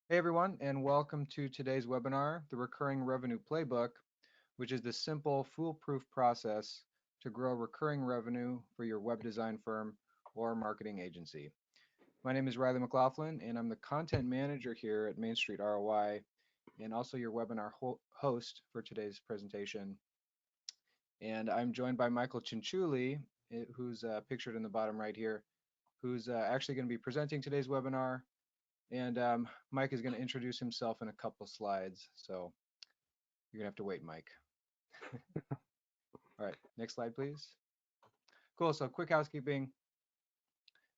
Hey everyone, and welcome to today's webinar, the Recurring Revenue Playbook, which is the simple, foolproof process to grow recurring revenue for your web design firm or marketing agency. My name is Riley McLaughlin, and I'm the content manager here at Main Street ROI, and also your webinar host for today's presentation. And I'm joined by Michael Chinchuli, who's pictured in the bottom right here, who's actually going to be presenting today's webinar. And Mike is going to introduce himself in a couple slides. So you're going to have to wait, Mike. All right, next slide, please. Cool. So quick housekeeping.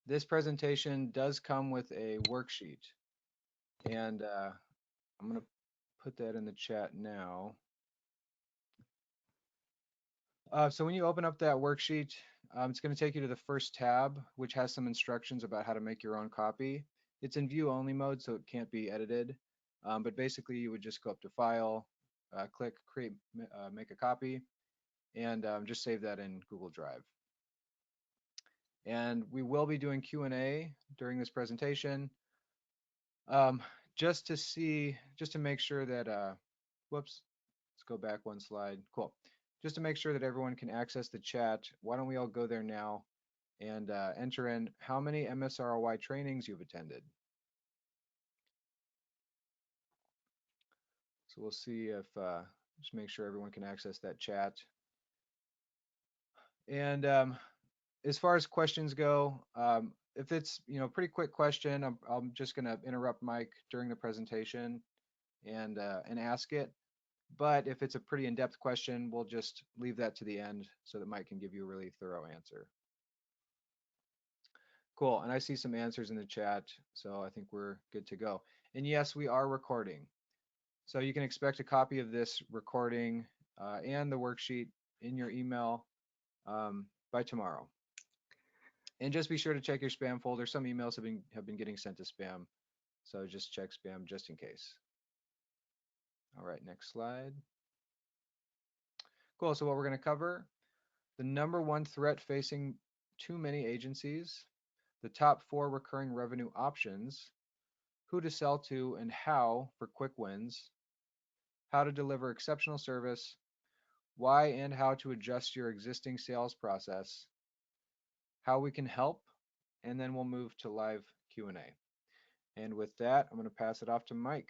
This presentation does come with a worksheet. And I'm going to put that in the chat now. So when you open up that worksheet, it's going to take you to the first tab, which has some instructions about how to make your own copy. It's in view only mode, so it can't be edited. But basically, you would just go up to File, click Create, Make a Copy, and just save that in Google Drive. And we will be doing Q&A during this presentation. Um, just to make sure that, whoops, let's go back one slide. Cool. Just to make sure that everyone can access the chat, why don't we all go there now and enter in how many MSROI trainings you've attended. So we'll see if, just make sure everyone can access that chat. And as far as questions go, if it's pretty quick question, I'm just going to interrupt Mike during the presentation and ask it. But if it's a pretty in-depth question, we'll just leave that to the end so that Mike can give you a really thorough answer. Cool. And I see some answers in the chat, so I think we're good to go. And yes, we are recording. So you can expect a copy of this recording and the worksheet in your email by tomorrow. And just be sure to check your spam folder. Some emails have been getting sent to spam, so just check spam just in case. All right, next slide. Cool. So what we're going to cover: the number one threat facing too many agencies, the top 4 recurring revenue options, who to sell to and how for quick wins, how to deliver exceptional service, why and how to adjust your existing sales process, how we can help, and then we'll move to live Q&A. And with that, I'm going to pass it off to Mike.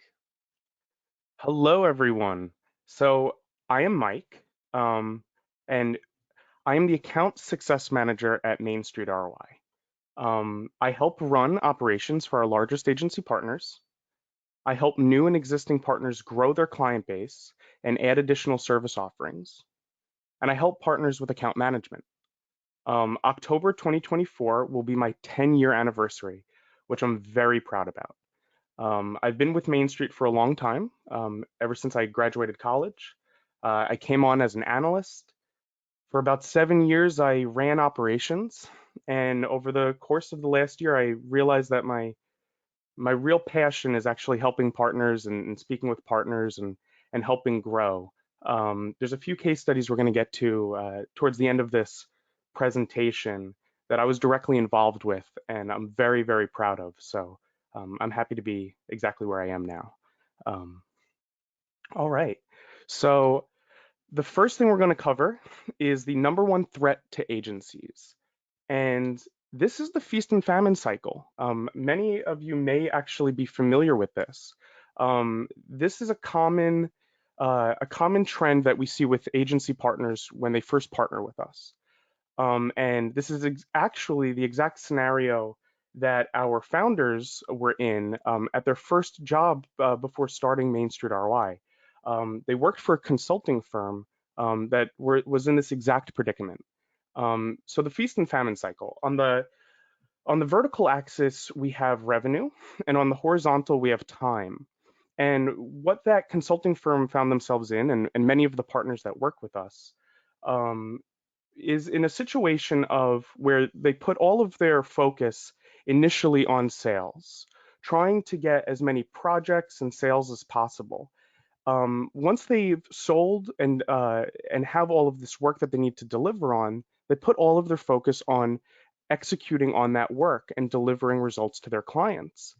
Hello, everyone. So I am Mike, and I am the account success manager at Main Street ROI. I help run operations for our largest agency partners. I help new and existing partners grow their client base and add additional service offerings. And I help partners with account management. October 2024 will be my 10-year anniversary, which I'm very proud about. I've been with Main Street for a long time, ever since I graduated college. I came on as an analyst. For about 7 years, I ran operations. And over the course of the last year, I realized that my real passion is actually helping partners and speaking with partners and helping grow. There's a few case studies we're going to get to towards the end of this presentation that I was directly involved with, and I'm very, very proud of. So I'm happy to be exactly where I am now. Um, all right. So the first thing we're going to cover is the number one threat to agencies. And this is the feast and famine cycle. Many of you may actually be familiar with this. This is a common trend that we see with agency partners when they first partner with us. And this is actually the exact scenario that our founders were in at their first job before starting Main Street ROI. They worked for a consulting firm that was in this exact predicament. So the feast and famine cycle. On the vertical axis, we have revenue, and on the horizontal, we have time. And what that consulting firm found themselves in, and many of the partners that work with us, um, is in a situation of where they put all of their focus initially on sales, trying to get as many projects and sales as possible. Once they've sold and have all of this work that they need to deliver on, they put all of their focus on executing on that work and delivering results to their clients.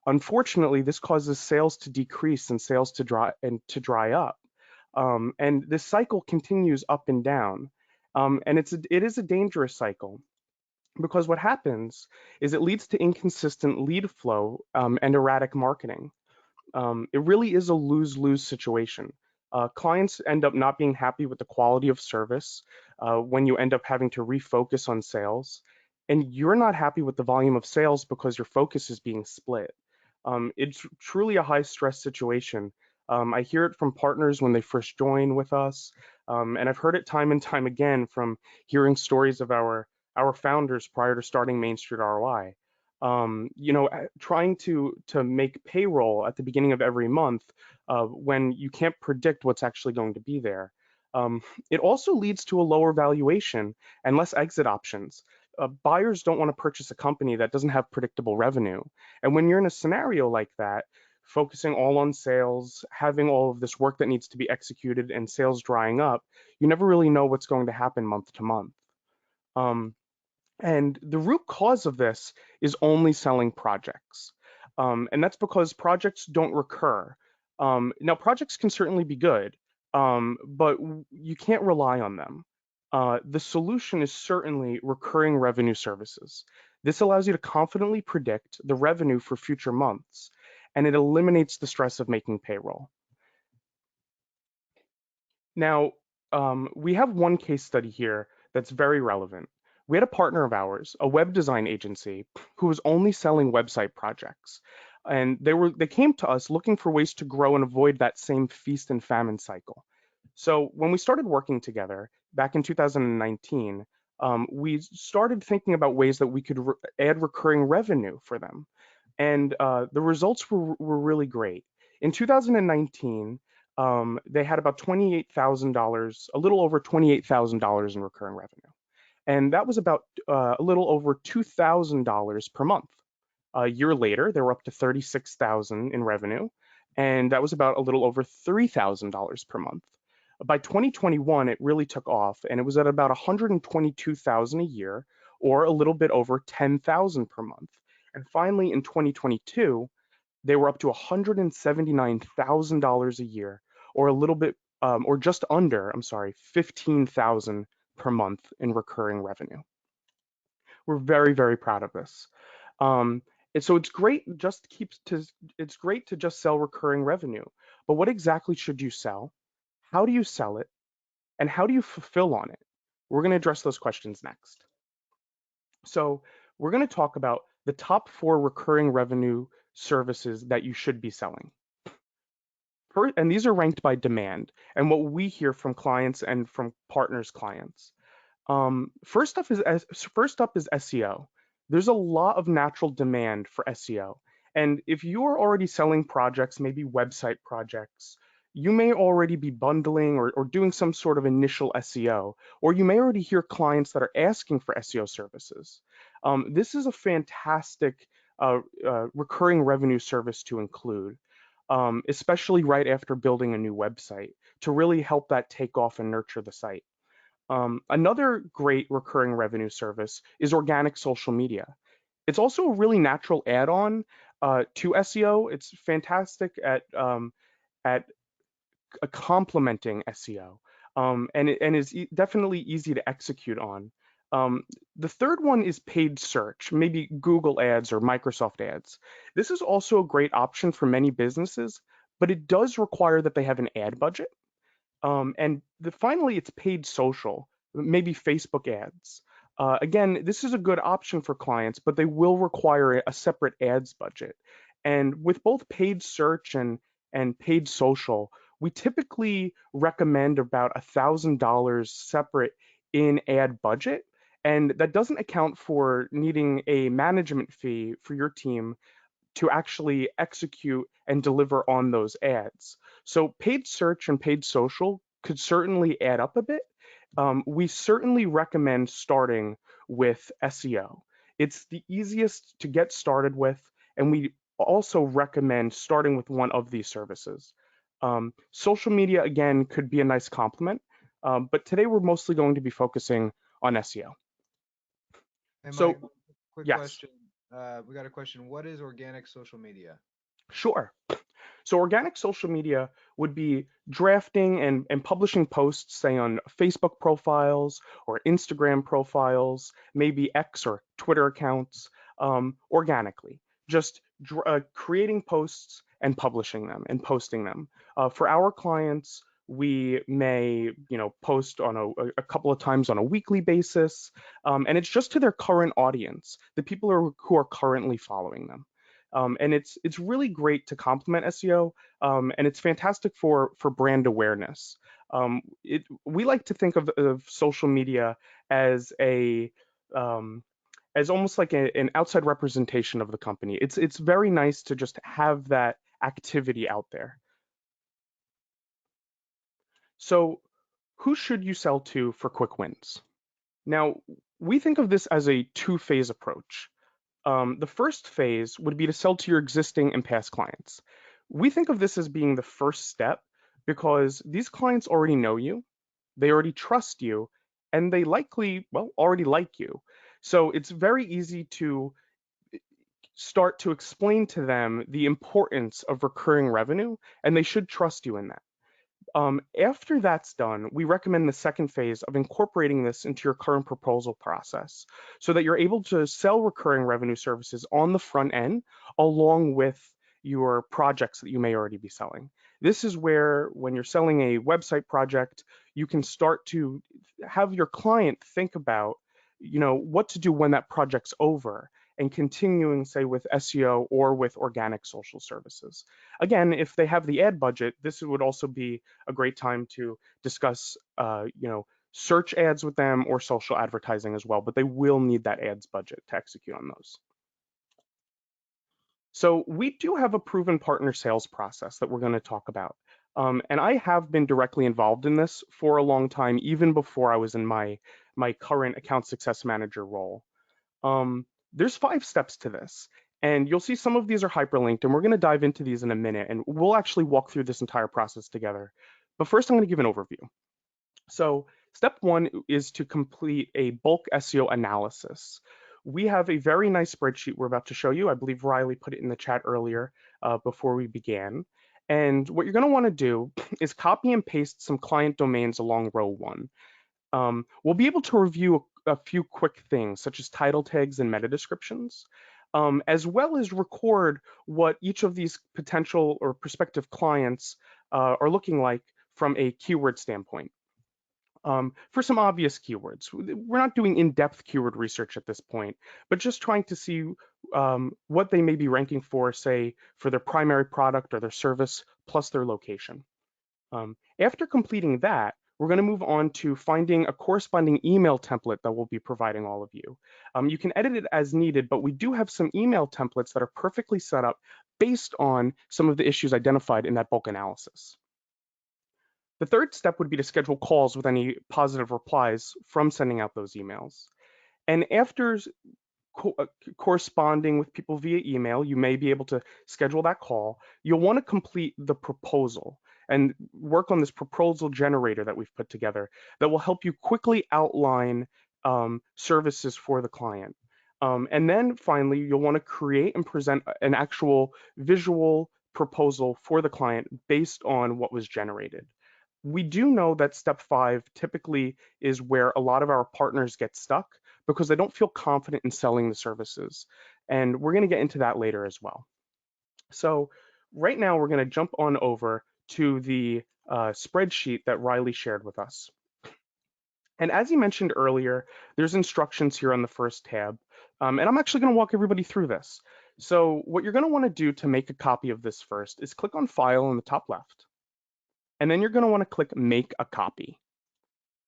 Unfortunately, this causes sales to decrease and sales to dry up. And this cycle continues up and down. And it is a dangerous cycle because what happens is it leads to inconsistent lead flow and erratic marketing. It really is a lose-lose situation. Clients end up not being happy with the quality of service when you end up having to refocus on sales, and you're not happy with the volume of sales because your focus is being split. It's truly a high-stress situation. I hear it from partners when they first join with us, and I've heard it time and time again from hearing stories of our founders prior to starting Main Street ROI. Trying to make payroll at the beginning of every month when you can't predict what's actually going to be there. Um, it also leads to a lower valuation and less exit options. Buyers don't want to purchase a company that doesn't have predictable revenue. And when you're in a scenario like that, focusing all on sales, having all of this work that needs to be executed and sales drying up, you never really know what's going to happen month to month. Um, and the root cause of this is only selling projects. And that's because projects don't recur. Now, projects can certainly be good, but you can't rely on them. The solution is certainly recurring revenue services. This allows you to confidently predict the revenue for future months, and it eliminates the stress of making payroll. Now, we have one case study here that's very relevant. We had a partner of ours, a web design agency, who was only selling website projects. And they came to us looking for ways to grow and avoid that same feast and famine cycle. So when we started working together back in 2019, we started thinking about ways that we could add recurring revenue for them. And the results were really great. In 2019, they had about $28,000, a little over $28,000 in recurring revenue. And that was about a little over $2,000 per month. A year later, they were up to 36,000 in revenue, and that was about a little over $3,000 per month. By 2021, it really took off, and it was at about 122,000 a year, or a little bit over 10,000 per month. And finally, in 2022, they were up to $179,000 a year, or a little bit, or just under, I'm sorry, 15,000 per month in recurring revenue. We're very, very proud of this. Um, and so it's great to just sell recurring revenue. But what exactly should you sell? How do you sell it? And how do you fulfill on it? We're going to address those questions next. So we're going to talk about the top four recurring revenue services that you should be selling. And these are ranked by demand and what we hear from clients and from partners' clients. First up is SEO. There's a lot of natural demand for SEO. And if you are already selling projects, maybe website projects, you may already be bundling or doing some sort of initial SEO, or you may already hear clients that are asking for SEO services. This is a fantastic recurring revenue service to include, especially right after building a new website to really help that take off and nurture the site. Another great recurring revenue service is organic social media. It's also a really natural add-on to SEO. It's fantastic at complementing SEO, and is definitely easy to execute on. Um, the third one is paid search, maybe Google Ads or Microsoft Ads. This is also a great option for many businesses, but it does require that they have an ad budget. Finally, it's paid social, maybe Facebook ads. Again, this is a good option for clients, but they will require a separate ads budget. And with both paid search and paid social, we typically recommend about $1,000 separate in ad budget. And that doesn't account for needing a management fee for your team to actually execute and deliver on those ads. So paid search and paid social could certainly add up a bit. We certainly recommend starting with SEO. It's the easiest to get started with, and we also recommend starting with one of these services. Social media, again, could be a nice complement, but today we're mostly going to be focusing on SEO. Hey, Mike, So, quick yes, question. We got a question. What is organic social media? Sure. So organic social media would be drafting and publishing posts, say on Facebook profiles or Instagram profiles, maybe X or Twitter accounts, organically. Just creating posts and publishing them and posting them. For our clients, we may, post on a couple of times on a weekly basis, and it's just to their current audience, the people who are currently following them. And it's really great to complement SEO, and it's fantastic for brand awareness. We like to think of social media as a as almost like an outside representation of the company. It's very nice to just have that activity out there. So, who should you sell to for quick wins? Now, we think of this as a two-phase approach. The first phase would be to sell to your existing and past clients. We think of this as being the first step because these clients already know you, they already trust you, and they likely, well, already like you. So it's very easy to start to explain to them the importance of recurring revenue, and they should trust you in that. After that's done, we recommend the second phase of incorporating this into your current proposal process so that you're able to sell recurring revenue services on the front end along with your projects that you may already be selling. This is where, when you're selling a website project, you can start to have your client think about, what to do when that project's over and continuing, say, with SEO or with organic social services. Again, if they have the ad budget, this would also be a great time to discuss, search ads with them or social advertising as well, but they will need that ads budget to execute on those. So we do have a proven partner sales process that we're going to talk about. And I have been directly involved in this for a long time, even before I was in my current account success manager role. There's 5 steps to this, and you'll see some of these are hyperlinked, and we're going to dive into these in a minute, and we'll actually walk through this entire process together. But first, I'm going to give an overview. So step one is to complete a bulk SEO analysis. We have a very nice spreadsheet we're about to show you. I believe Riley put it in the chat earlier before we began. And what you're going to want to do is copy and paste some client domains along row one. We'll be able to review a few quick things, such as title tags and meta descriptions, as well as record what each of these potential or prospective clients are looking like from a keyword standpoint. For some obvious keywords. We're not doing in-depth keyword research at this point, but just trying to see what they may be ranking for, say, for their primary product or their service, plus their location. After completing that, we're going to move on to finding a corresponding email template that we'll be providing all of you. You can edit it as needed, but we do have some email templates that are perfectly set up based on some of the issues identified in that bulk analysis. The third step would be to schedule calls with any positive replies from sending out those emails. And after corresponding with people via email, you may be able to schedule that call. You'll want to complete the proposal and work on this proposal generator that we've put together that will help you quickly outline services for the client. And then finally, you'll want to create and present an actual visual proposal for the client based on what was generated. We do know that step 5 typically is where a lot of our partners get stuck because they don't feel confident in selling the services. And we're going to get into that later as well. So right now we're going to jump on over to the spreadsheet that Riley shared with us. And as he mentioned earlier, there's instructions here on the first tab. And I'm actually going to walk everybody through this. So what you're going to want to do to make a copy of this first is click on File in the top left. And then you're going to want to click Make a Copy.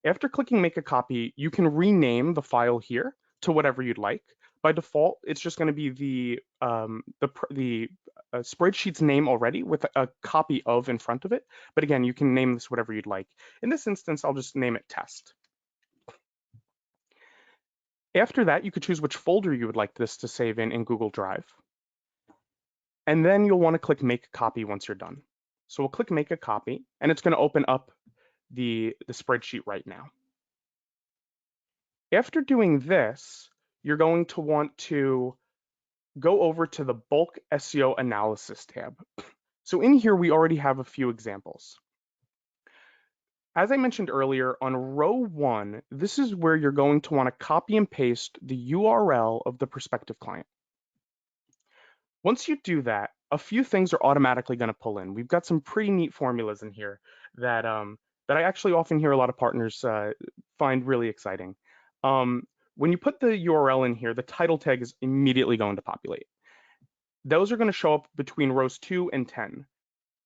After clicking Make a Copy, you can rename the file here to whatever you'd like. By default, it's just going to be the spreadsheet's name already with a copy of in front of it. But again, you can name this whatever you'd like. In this instance, I'll just name it Test. After that, you could choose which folder you would like this to save in Google Drive. And then you'll want to click Make a Copy once you're done. So we'll click Make a Copy, and it's going to open up the spreadsheet right now. After doing this, you're going to want to go over to the bulk SEO analysis tab. So in here, we already have a few examples. As I mentioned earlier, on row 1, this is where you're going to want to copy and paste the URL of the prospective client. Once you do that, a few things are automatically going to pull in. We've got some pretty neat formulas in here that I actually often hear a lot of partners find really exciting. When you put the URL in here, the title tag is immediately going to populate. Those are going to show up between rows 2 and 10.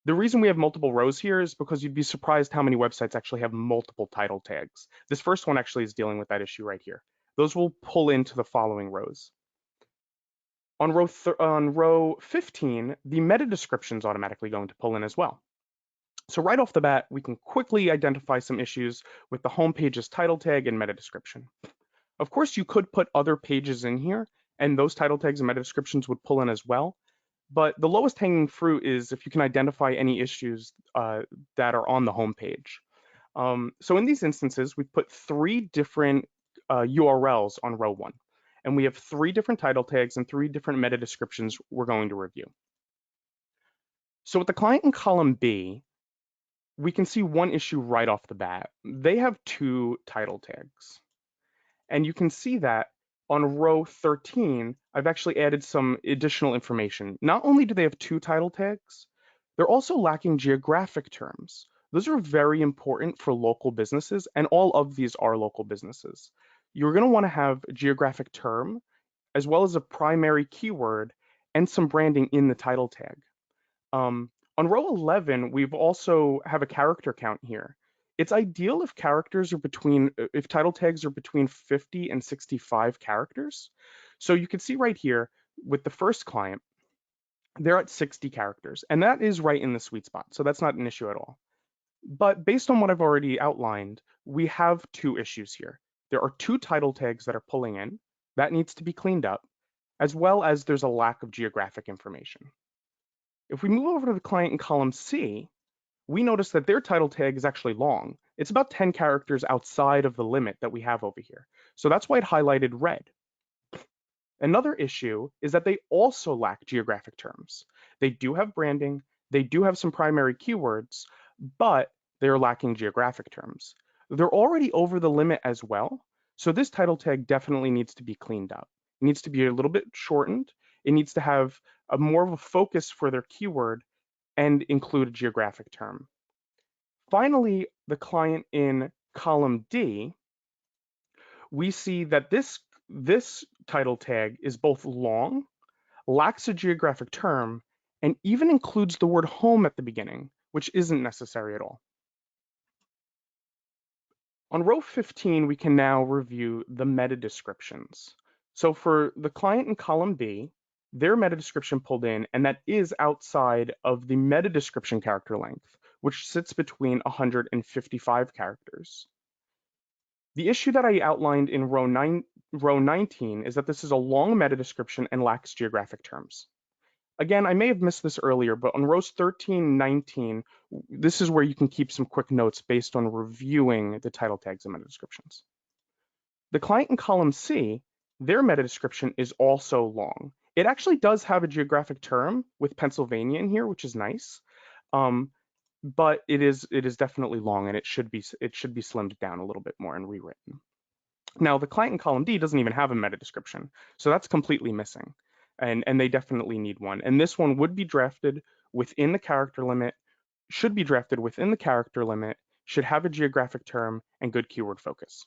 The reason we have multiple rows here is because you'd be surprised how many websites actually have multiple title tags. This first one actually is dealing with that issue right here. Those will pull into the following rows. On row 15, the meta description is automatically going to pull in as well. So right off the bat, we can quickly identify some issues with the home page's title tag and meta description. Of course, you could put other pages in here, and those title tags and meta descriptions would pull in as well. But the lowest hanging fruit is if you can identify any issues that are on the home page. So in these instances, we've put 3 different URLs on row 1. And we have 3 different title tags and 3 different meta descriptions we're going to review. So with the client in column B, we can see one issue right off the bat. They have 2 title tags. And you can see that on row 13, I've actually added some additional information. Not only do they have 2 title tags, they're also lacking geographic terms. Those are very important for local businesses, and all of these are local businesses. You're going to want to have a geographic term, as well as a primary keyword and some branding in the title tag. On row 11, we've also have a character count here. It's ideal if if title tags are between 50 and 65 characters. So you can see right here with the first client, they're at 60 characters, and that is right in the sweet spot. So that's not an issue at all. But based on what I've already outlined, we have 2 issues here. There are 2 title tags that are pulling in. That needs to be cleaned up, as well as there's a lack of geographic information. If we move over to the client in column C, we notice that their title tag is actually long. It's about 10 characters outside of the limit that we have over here. So that's why it highlighted red. Another issue is that they also lack geographic terms. They do have branding, they do have some primary keywords, but they're lacking geographic terms. They're already over the limit as well, so this title tag definitely needs to be cleaned up. It needs to be a little bit shortened. It needs to have more of a focus for their keyword and include a geographic term. Finally, the client in column D, we see that this title tag is both long, lacks a geographic term, and even includes the word home at the beginning, which isn't necessary at all. On row 15, we can now review the meta descriptions. So for the client in column B, their meta description pulled in, and that is outside of the meta description character length, which sits between 155 characters. The issue that I outlined in row 19 is that this is a long meta description and lacks geographic terms. Again, I may have missed this earlier, but on rows 13, 19, this is where you can keep some quick notes based on reviewing the title tags and meta descriptions. The client in column C, their meta description is also long. It actually does have a geographic term with Pennsylvania in here, which is nice. But it is definitely long, and it should be slimmed down a little bit more and rewritten. Now, the client in column D doesn't even have a meta description, so that's completely missing, and they definitely need one. And this one would be drafted within the character limit, should be drafted within the character limit, should have a geographic term and good keyword focus.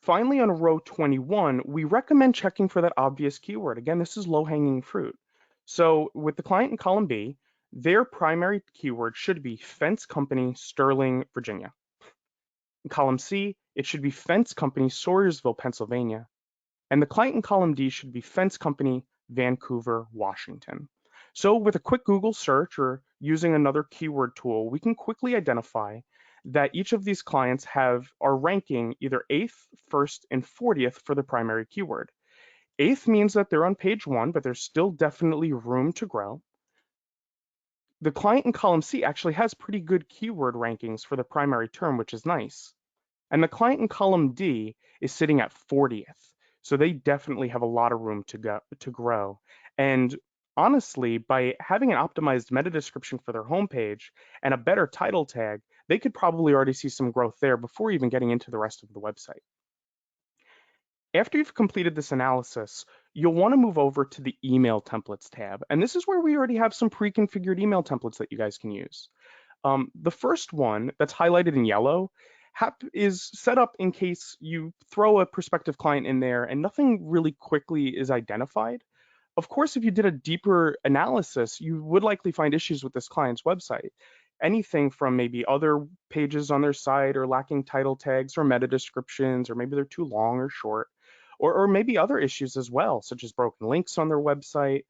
Finally, on row 21, we recommend checking for that obvious keyword. Again, this is low-hanging fruit. So with the client in column B, their primary keyword should be fence company, Sterling, Virginia. In column C, it should be fence company, Sawyerville, Pennsylvania. And the client in column D should be fence company, Vancouver, Washington. So with a quick Google search or using another keyword tool, we can quickly identify that each of these clients are ranking either 8th, 1st, and 40th for the primary keyword. 8th means that they're on page 1, but there's still definitely room to grow. The client in column C actually has pretty good keyword rankings for the primary term, which is nice. And the client in column D is sitting at 40th. So they definitely have a lot of room to grow. And honestly, by having an optimized meta description for their homepage and a better title tag, they could probably already see some growth there before even getting into the rest of the website. After you've completed this analysis, you'll want to move over to the email templates tab. And this is where we already have some pre-configured email templates that you guys can use. The first one that's highlighted in yellow is set up in case you throw a prospective client in there and nothing really quickly is identified. Of course, if you did a deeper analysis, you would likely find issues with this client's website. Anything from maybe other pages on their site or lacking title tags or meta descriptions, or maybe they're too long or short, or maybe other issues as well, such as broken links on their website.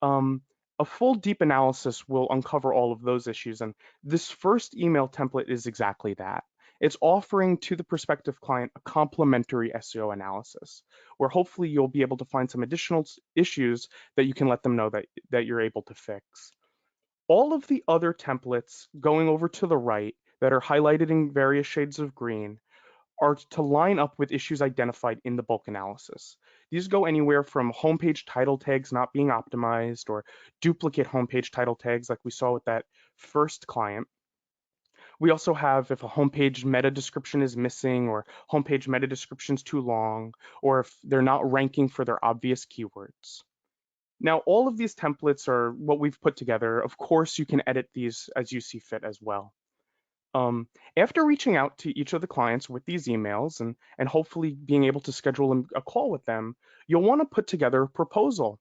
Um, a full deep analysis will uncover all of those issues. And this first email template is exactly that. It's offering to the prospective client a complimentary SEO analysis, where hopefully you'll be able to find some additional issues that you can let them know that you're able to fix. All of the other templates going over to the right that are highlighted in various shades of green are to line up with issues identified in the bulk analysis. These go anywhere from homepage title tags not being optimized or duplicate homepage title tags like we saw with that first client. We also have if a homepage meta description is missing or homepage meta description is too long, or if they're not ranking for their obvious keywords. Now, all of these templates are what we've put together. Of course, you can edit these as you see fit as well. After reaching out to each of the clients with these emails and hopefully being able to schedule a call with them, you'll want to put together a proposal.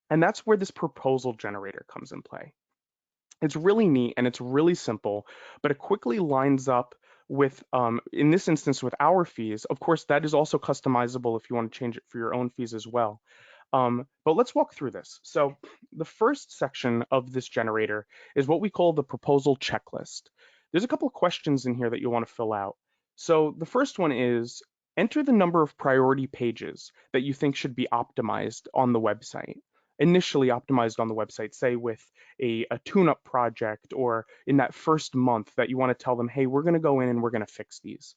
And that's where this proposal generator comes in play. It's really neat and it's really simple, but it quickly lines up with, in this instance, with our fees. Of course, that is also customizable if you want to change it for your own fees as well. But let's walk through this. So the first section of this generator is what we call the proposal checklist. There's a couple of questions in here that you'll want to fill out. So the first one is enter the number of priority pages that you think should be optimized on the website. Initially optimized on the website, say with a tune-up project or in that first month that you want to tell them, hey, we're going to go in and we're going to fix these.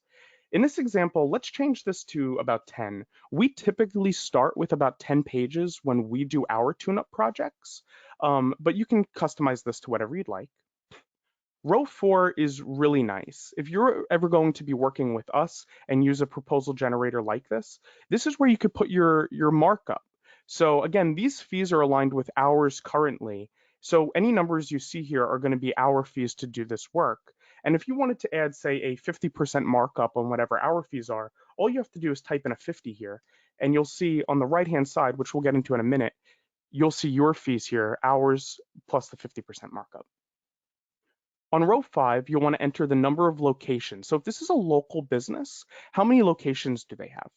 In this example, let's change this to about 10. We typically start with about 10 pages when we do our tune-up projects, but you can customize this to whatever you'd like. Row 4 is really nice. If you're ever going to be working with us and use a proposal generator like this is where you could put your markup. So again, these fees are aligned with ours currently. So any numbers you see here are going to be our fees to do this work. And if you wanted to add, say, a 50% markup on whatever our fees are, all you have to do is type in a 50 here. And you'll see on the right-hand side, which we'll get into in a minute, you'll see your fees here, ours plus the 50% markup. On row 5, you'll want to enter the number of locations. So if this is a local business, how many locations do they have?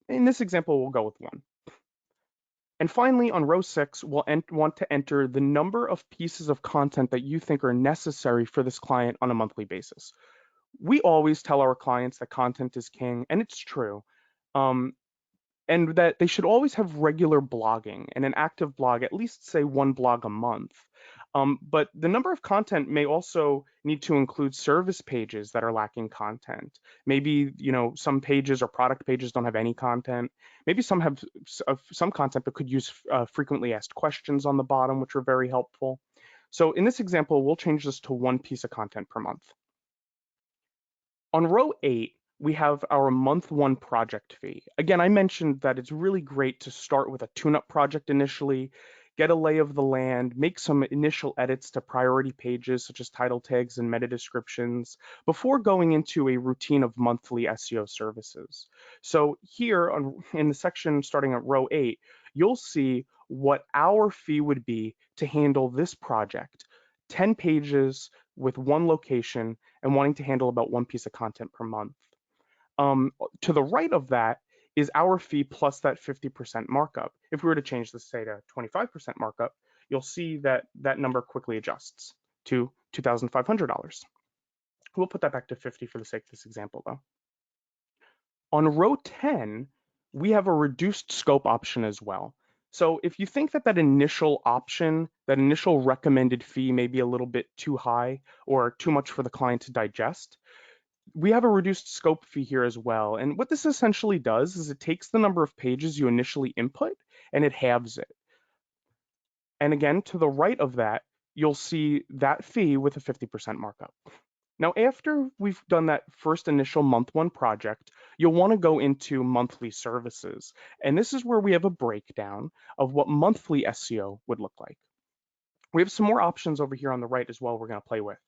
In this example, we'll go with 1. And finally, on row 6, we'll want to enter the number of pieces of content that you think are necessary for this client on a monthly basis. We always tell our clients that content is king, and it's true. Um, and that they should always have regular blogging and an active blog, at least say 1 blog a month. But the number of content may also need to include service pages that are lacking content. Maybe, some pages or product pages don't have any content. Maybe some have some content but could use frequently asked questions on the bottom, which are very helpful. So in this example, we'll change this to 1 piece of content per month. On row 8, we have our month 1 project fee. Again, I mentioned that it's really great to start with a tune-up project initially, get a lay of the land, make some initial edits to priority pages such as title tags and meta descriptions before going into a routine of monthly SEO services. So here in the section starting at row 8, you'll see what our fee would be to handle this project. 10 pages with 1 location and wanting to handle about 1 piece of content per month. To the right of that is our fee plus that 50% markup. If we were to change this, say, to 25% markup, you'll see that that number quickly adjusts to $2,500. We'll put that back to 50 for the sake of this example, though. On row 10, we have a reduced scope option as well. So if you think that initial option, that initial recommended fee may be a little bit too high or too much for the client to digest, We have a reduced scope fee here as well. And what this essentially does is it takes the number of pages you initially input and it halves it. And again, to the right of that, you'll see that fee with a 50% markup. Now, after we've done that first initial month one project, you'll want to go into monthly services. And this is where we have a breakdown of what monthly SEO would look like. We have some more options over here on the right as well we're going to play with.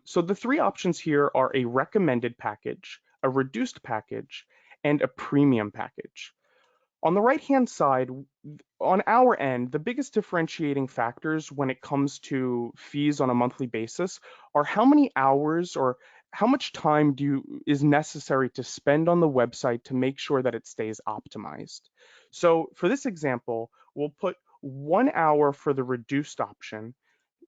So the three options here are a recommended package, a reduced package, and a premium package. On the right-hand side, on our end, the biggest differentiating factors when it comes to fees on a monthly basis are how many hours or how much time is necessary to spend on the website to make sure that it stays optimized. So for this example, we'll put 1 hour for the reduced option.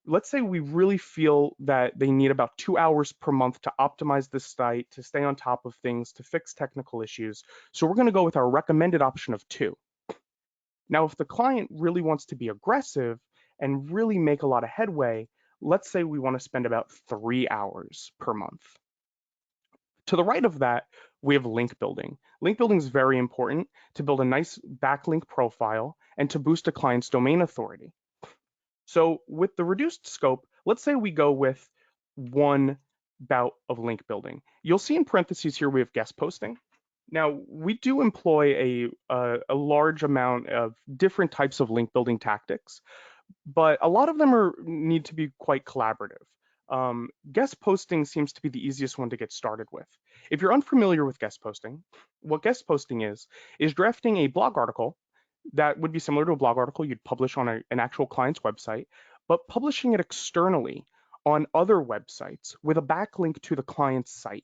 Let's say we really feel that they need about 2 hours per month to optimize the site, to stay on top of things, to fix technical issues. So we're going to go with our recommended option of 2. Now, if the client really wants to be aggressive and really make a lot of headway, let's say we want to spend about 3 hours per month. To the right of that, we have link building. Link building is very important to build a nice backlink profile and to boost a client's domain authority. So with the reduced scope, let's say we go with one bout of link building. You'll see in parentheses here we have guest posting. Now, we do employ a large amount of different types of link building tactics, but a lot of them need to be quite collaborative. Guest posting seems to be the easiest one to get started with. If you're unfamiliar with guest posting, what guest posting is drafting a blog article that would be similar to a blog article you'd publish on an actual client's website, but publishing it externally on other websites with a backlink to the client's site.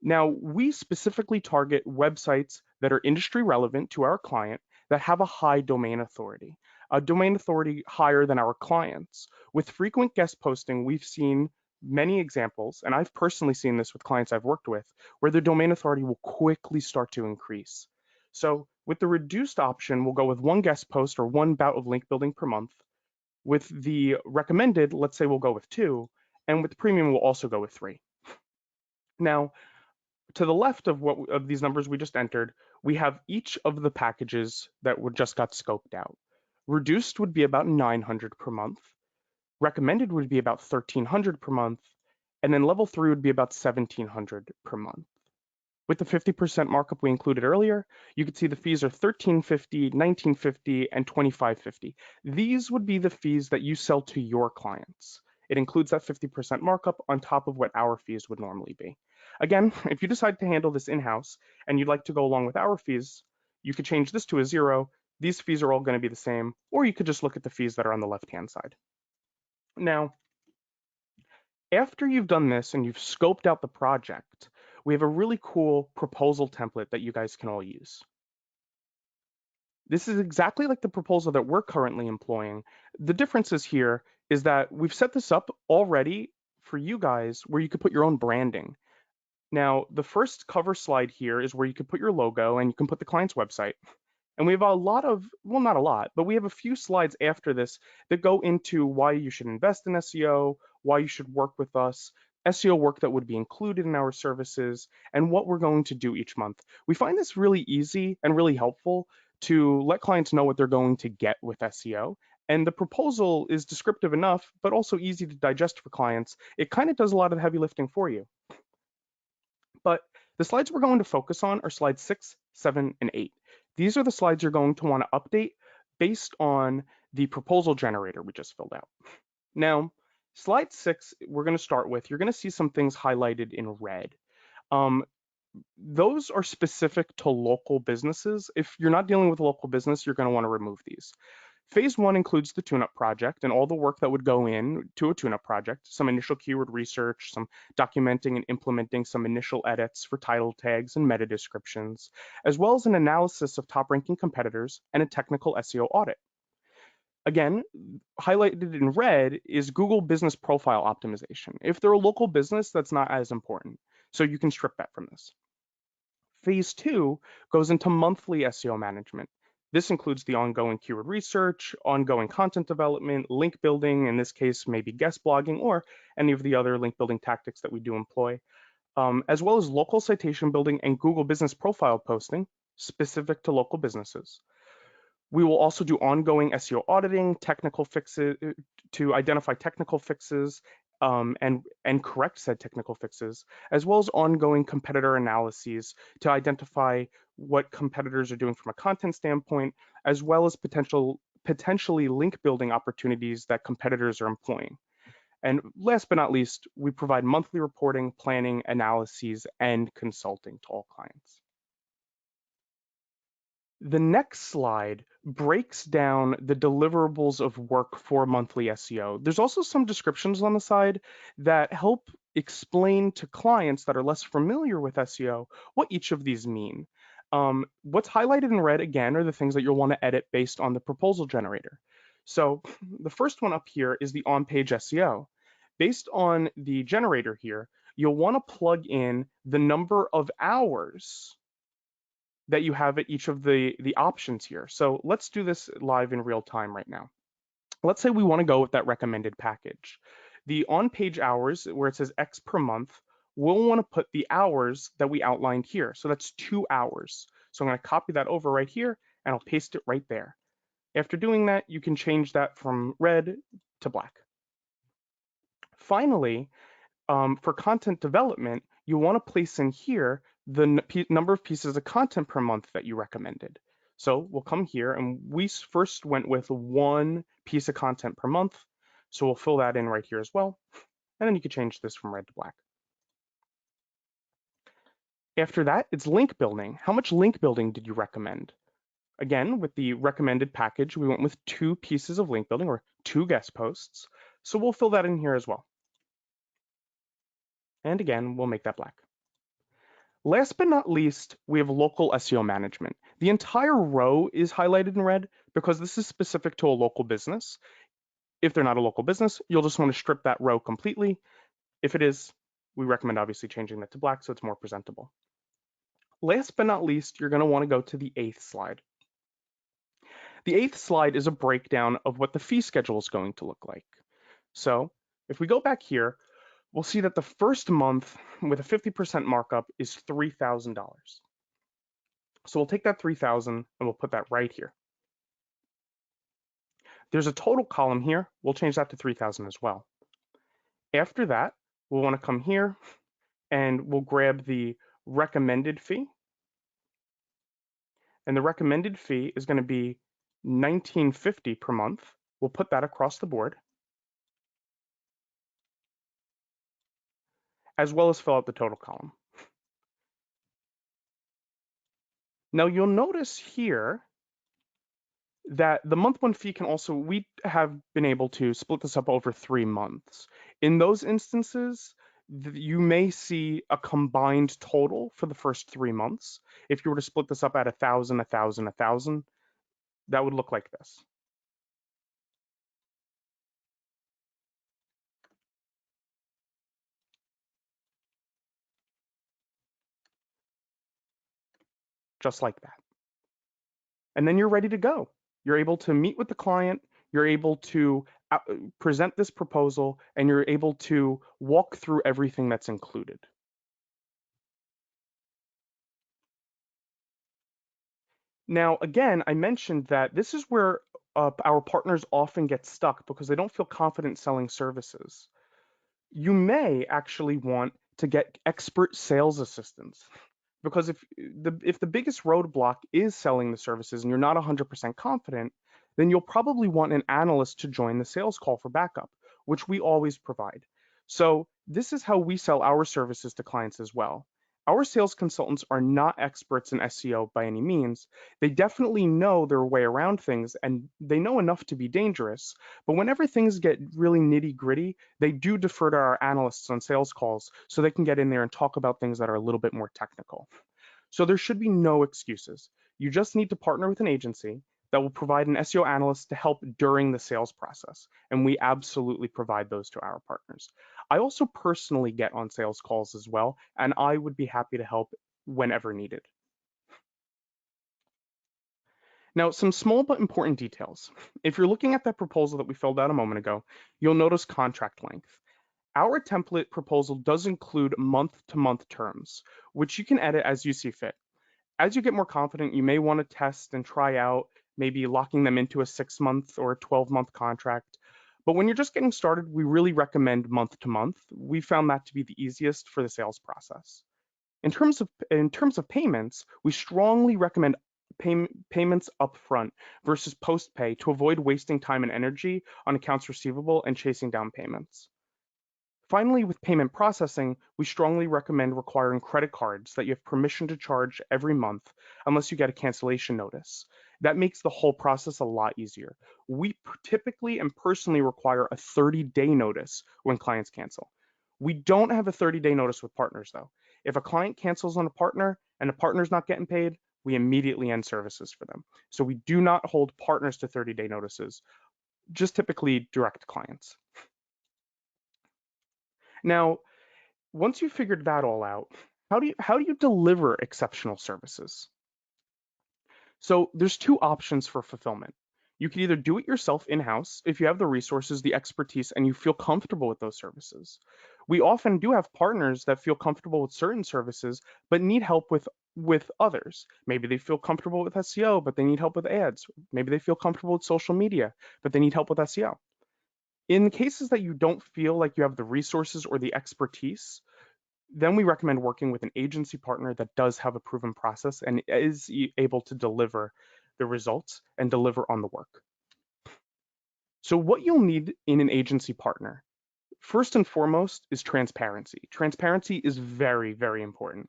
Now, we specifically target websites that are industry relevant to our client that have a high domain authority, a domain authority higher than our clients. With frequent guest posting, we've seen many examples, and I've personally seen this with clients I've worked with, where the domain authority will quickly start to increase. So with the reduced option, we'll go with one guest post or one bout of link building per month. With the recommended, let's say we'll go with 2, and with the premium, we'll also go with 3. Now, to the left of these numbers we just entered, we have each of the packages that were just got scoped out. Reduced would be about 900 per month. Recommended would be about 1300 per month. And then level 3 would be about 1700 per month. With the 50% markup we included earlier, you can see the fees are 1350, 1950, and 2550. These would be the fees that you sell to your clients. It includes that 50% markup on top of what our fees would normally be. Again, if you decide to handle this in-house and you'd like to go along with our fees, you could change this to a 0. These fees are all going to be the same, or you could just look at the fees that are on the left-hand side. Now, after you've done this and you've scoped out the project, we have a really cool proposal template that you guys can all use. This is exactly like the proposal that we're currently employing. The differences here is that we've set this up already for you guys where you could put your own branding. Now, the first cover slide here is where you can put your logo and you can put the client's website. And we have a lot of, well, not a lot, but we have a few slides after this that go into why you should invest in SEO, why you should work with us, SEO work that would be included in our services, and what we're going to do each month. We find this really easy and really helpful to let clients know what they're going to get with SEO. And the proposal is descriptive enough, but also easy to digest for clients. It kind of does a lot of the heavy lifting for you. But the slides we're going to focus on are slides 6, 7, and 8. These are the slides you're going to want to update based on the proposal generator we just filled out. Now, slide 6, we're going to start with, you're going to see some things highlighted in red. Those are specific to local businesses. If you're not dealing with a local business, you're going to want to remove these. Phase 1 includes the tune-up project and all the work that would go in to a tune-up project, some initial keyword research, some documenting and implementing some initial edits for title tags and meta descriptions, as well as an analysis of top-ranking competitors and a technical SEO audit. Again, highlighted in red is Google Business Profile Optimization. If they're a local business, that's not as important, so you can strip that from this. Phase 2 goes into monthly SEO management. This includes the ongoing keyword research, ongoing content development, link building, in this case, maybe guest blogging, or any of the other link building tactics that we do employ. as well as local citation building and Google Business Profile posting specific to local businesses. We will also do ongoing SEO auditing, technical fixes to identify technical fixes and correct said technical fixes, as well as ongoing competitor analyses to identify what competitors are doing from a content standpoint, as well as potentially link building opportunities that competitors are employing. And last but not least, we provide monthly reporting, planning, analyses, and consulting to all clients. The next slide breaks down the deliverables of work for monthly SEO. There's also some descriptions on the side that help explain to clients that are less familiar with SEO what each of these mean. What's highlighted in red, again, are the things that you'll want to edit based on the proposal generator. So the first one up here is the on-page SEO. Based on the generator here, you'll want to plug in the number of hours that you have at each of the options here. So let's do this live in real time right now. Let's say we want to go with that recommended package. The on-page hours, where it says X per month, we'll want to put the hours that we outlined here. So that's 2 hours. So I'm going to copy that over right here and I'll paste it right there. After doing that, you can change that from red to black. Finally, for content development, you want to place in here the number of pieces of content per month that you recommended. So we'll come here and we first went with 1 piece of content per month. So we'll fill that in right here as well. And then you can change this from red to black. After that, it's link building. How much link building did you recommend? Again, with the recommended package, we went with 2 pieces of link building or 2 guest posts. So we'll fill that in here as well. And again, we'll make that black. Last but not least, we have local SEO management. The entire row is highlighted in red because this is specific to a local business. If they're not a local business, you'll just want to strip that row completely. If it is, we recommend obviously changing that to black so it's more presentable. Last but not least, you're going to want to go to the 8th slide. The 8th slide is a breakdown of what the fee schedule is going to look like. So if we go back here, we'll see that the first month with a 50% markup is $3,000. So we'll take that 3,000 and we'll put that right here. There's a total column here. We'll change that to 3,000 as well. After that, we'll want to come here and we'll grab the recommended fee. And the recommended fee is going to be $19.50 per month. We'll put that across the board, as well as fill out the total column. Now you'll notice here that the month 1 fee can also, we have been able to split this up over 3 months. In those instances, you may see a combined total for the first 3 months. If you were to split this up at 1,000, 1,000, 1,000, that would look like this. Just like that. And then you're ready to go. You're able to meet with the client, you're able to present this proposal, and you're able to walk through everything that's included. Now, again, I mentioned that this is where our partners often get stuck because they don't feel confident selling services. You may actually want to get expert sales assistants because if the biggest roadblock is selling the services and you're not 100% confident, then you'll probably want an analyst to join the sales call for backup, which we always provide. So this is how we sell our services to clients as well. Our sales consultants are not experts in SEO by any means. They definitely know their way around things and they know enough to be dangerous. But whenever things get really nitty gritty, they do defer to our analysts on sales calls so they can get in there and talk about things that are a little bit more technical. So there should be no excuses. You just need to partner with an agency that will provide an SEO analyst to help during the sales process. And we absolutely provide those to our partners. I also personally get on sales calls as well, and I would be happy to help whenever needed. Now, some small but important details. If you're looking at that proposal that we filled out a moment ago, you'll notice contract length. Our template proposal does include month-to-month terms, which you can edit as you see fit. As you get more confident, you may want to test and try out maybe locking them into a 6 month or a 12-month contract. But when you're just getting started, we really recommend month to month. We found that to be the easiest for the sales process. In terms of payments, we strongly recommend payments upfront versus post pay to avoid wasting time and energy on accounts receivable and chasing down payments. Finally, with payment processing, we strongly recommend requiring credit cards that you have permission to charge every month unless you get a cancellation notice. That makes the whole process a lot easier. We typically and personally require a 30-day notice when clients cancel. We don't have a 30-day notice with partners though. If a client cancels on a partner and the partner's not getting paid, we immediately end services for them. So we do not hold partners to 30-day notices, just typically direct clients. Now, once you've figured that all out, how do you deliver exceptional services? So there's two options for fulfillment. You can either do it yourself in-house if you have the resources, the expertise, and you feel comfortable with those services. We often do have partners that feel comfortable with certain services but need help with others. Maybe they feel comfortable with SEO, but they need help with ads. Maybe they feel comfortable with social media, but they need help with SEO. In cases that you don't feel like you have the resources or the expertise, then we recommend working with an agency partner that does have a proven process and is able to deliver the results and deliver on the work. So, what you'll need in an agency partner, first and foremost, is transparency. Transparency is very, very important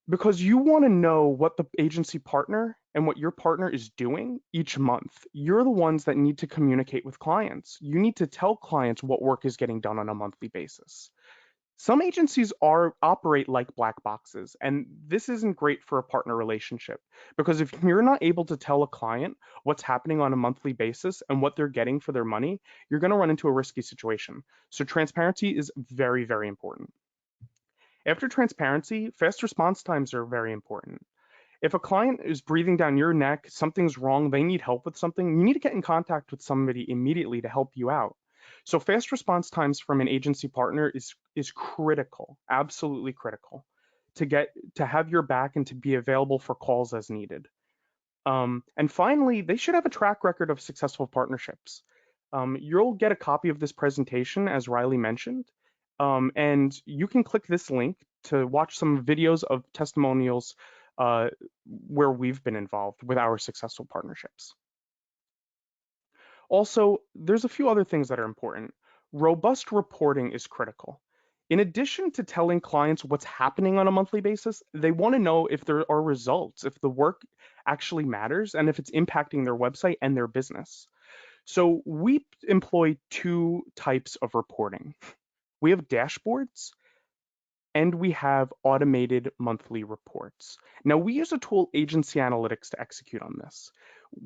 because you want to know what the agency partner and what your partner is doing each month. You're the ones that need to communicate with clients. You need to tell clients what work is getting done on a monthly basis. Some agencies operate like black boxes, and this isn't great for a partner relationship because if you're not able to tell a client what's happening on a monthly basis and what they're getting for their money, you're going to run into a risky situation. So transparency is very, very important. After transparency, fast response times are very important. If a client is breathing down your neck, something's wrong, they need help with something, you need to get in contact with somebody immediately to help you out. So fast response times from an agency partner is critical, absolutely critical to have your back and to be available for calls as needed. And finally, they should have a track record of successful partnerships. You'll get a copy of this presentation, as Riley mentioned, and you can click this link to watch some videos of testimonials where we've been involved with our successful partnerships. Also, there's a few other things that are important. Robust reporting is critical. In addition to telling clients what's happening on a monthly basis, they want to know if there are results, if the work actually matters, and if it's impacting their website and their business. So we employ two types of reporting. We have dashboards and we have automated monthly reports. Now, we use a tool, Agency Analytics, to execute on this.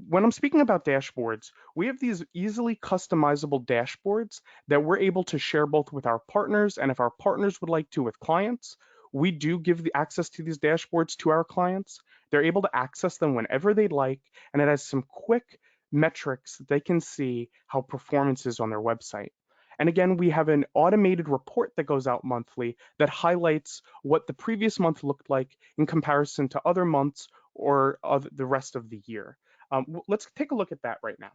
When I'm speaking about dashboards, we have these easily customizable dashboards that we're able to share both with our partners and if our partners would like to with clients. We do give the access to these dashboards to our clients. They're able to access them whenever they'd like, and it has some quick metrics that they can see how performance is on their website. And again, we have an automated report that goes out monthly that highlights what the previous month looked like in comparison to other months or the rest of the year. Let's take a look at that right now.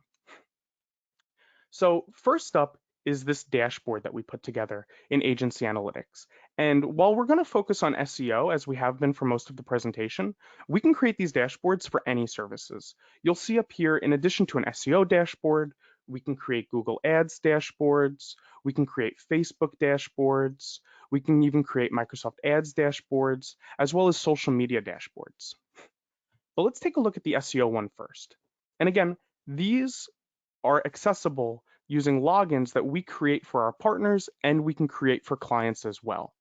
So first up is this dashboard that we put together in Agency Analytics. And while we're going to focus on SEO, as we have been for most of the presentation, we can create these dashboards for any services. You'll see up here, in addition to an SEO dashboard, we can create Google Ads dashboards, we can create Facebook dashboards, we can even create Microsoft Ads dashboards, as well as social media dashboards. But let's take a look at the SEO one first. And again, these are accessible using logins that we create for our partners and we can create for clients as well.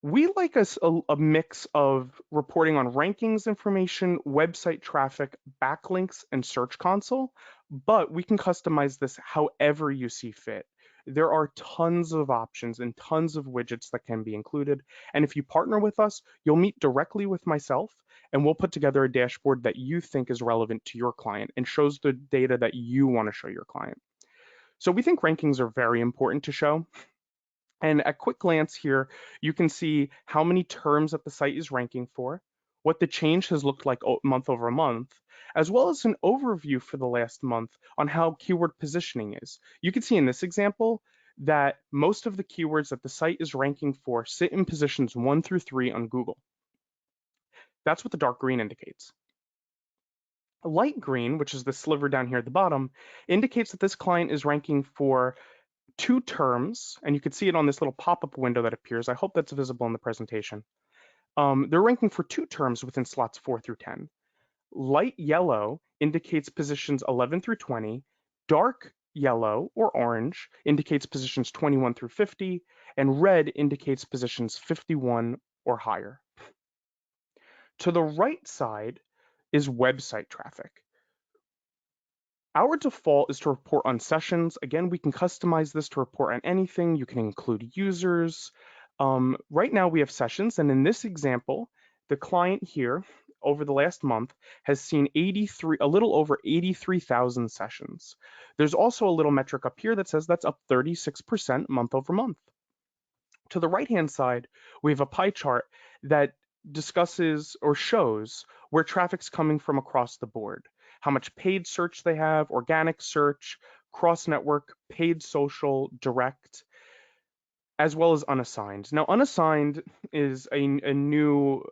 We like a mix of reporting on rankings information, website traffic, backlinks, and Search Console, but we can customize this however you see fit. There are tons of options and tons of widgets that can be included. And if you partner with us, you'll meet directly with myself and we'll put together a dashboard that you think is relevant to your client and shows the data that you want to show your client. So we think rankings are very important to show. And at quick glance here, you can see how many terms that the site is ranking for, what the change has looked like month over month, as well as an overview for the last month on how keyword positioning is. You can see in this example that most of the keywords that the site is ranking for sit in positions 1 through 3 on Google. That's what the dark green indicates. Light green, which is the sliver down here at the bottom, indicates that this client is ranking for 2 terms, and you can see it on this little pop-up window that appears. I hope that's visible in the presentation. They're ranking for 2 terms within slots 4 through 10. Light yellow indicates positions 11 through 20. Dark yellow or orange indicates positions 21 through 50, and red indicates positions 51 or higher. To the right side is website traffic. Our default is to report on sessions. Again, we can customize this to report on anything. You can include users. Right now we have sessions, and in this example, the client here over the last month has seen a little over 83,000 sessions. There's also a little metric up here that says that's up 36% month over month. To the right-hand side, we have a pie chart that discusses or shows where traffic's coming from across the board, how much paid search they have, organic search, cross-network, paid social, direct, as well as unassigned. Now, unassigned is a new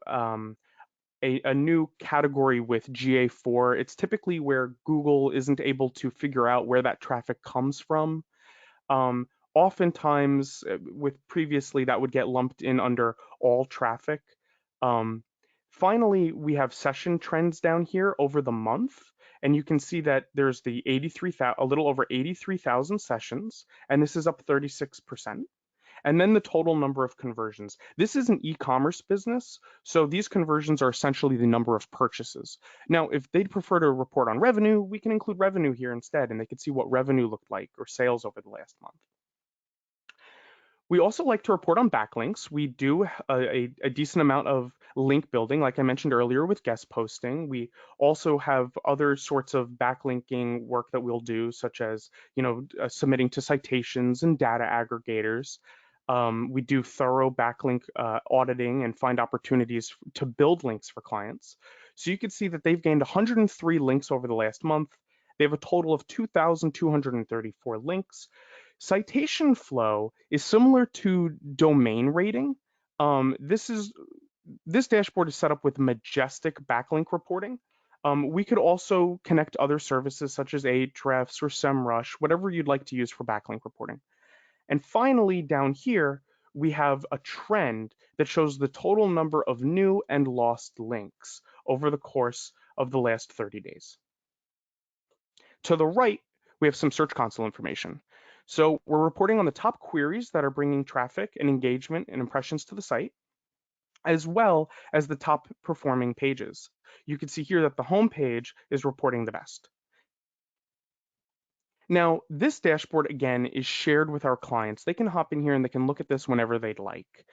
category with GA4. It's typically where Google isn't able to figure out where that traffic comes from. Oftentimes, with previously, that would get lumped in under all traffic. Um, Finally, we have session trends down here over the month, and you can see that there's a little over 83,000 sessions, and this is up 36%. And then the total number of conversions. This is an e-commerce business, so these conversions are essentially the number of purchases. Now, if they'd prefer to report on revenue, we can include revenue here instead, and they could see what revenue looked like or sales over the last month. We also like to report on backlinks. We do a decent amount of link building, like I mentioned earlier with guest posting. We also have other sorts of backlinking work that we'll do, such as submitting to citations and data aggregators. We do thorough backlink auditing and find opportunities to build links for clients. So you can see that they've gained 103 links over the last month. They have a total of 2,234 links. Citation flow is similar to domain rating. This dashboard is set up with majestic backlink reporting. We could also connect other services such as Ahrefs or SEMrush, whatever you'd like to use for backlink reporting. And finally, down here, we have a trend that shows the total number of new and lost links over the course of the last 30 days. To the right, we have some Search Console information. So we're reporting on the top queries that are bringing traffic and engagement and impressions to the site, as well as the top performing pages. You can see here that the home page is reporting the best. Now, this dashboard, again, is shared with our clients. They can hop in here and they can look at this whenever they'd like.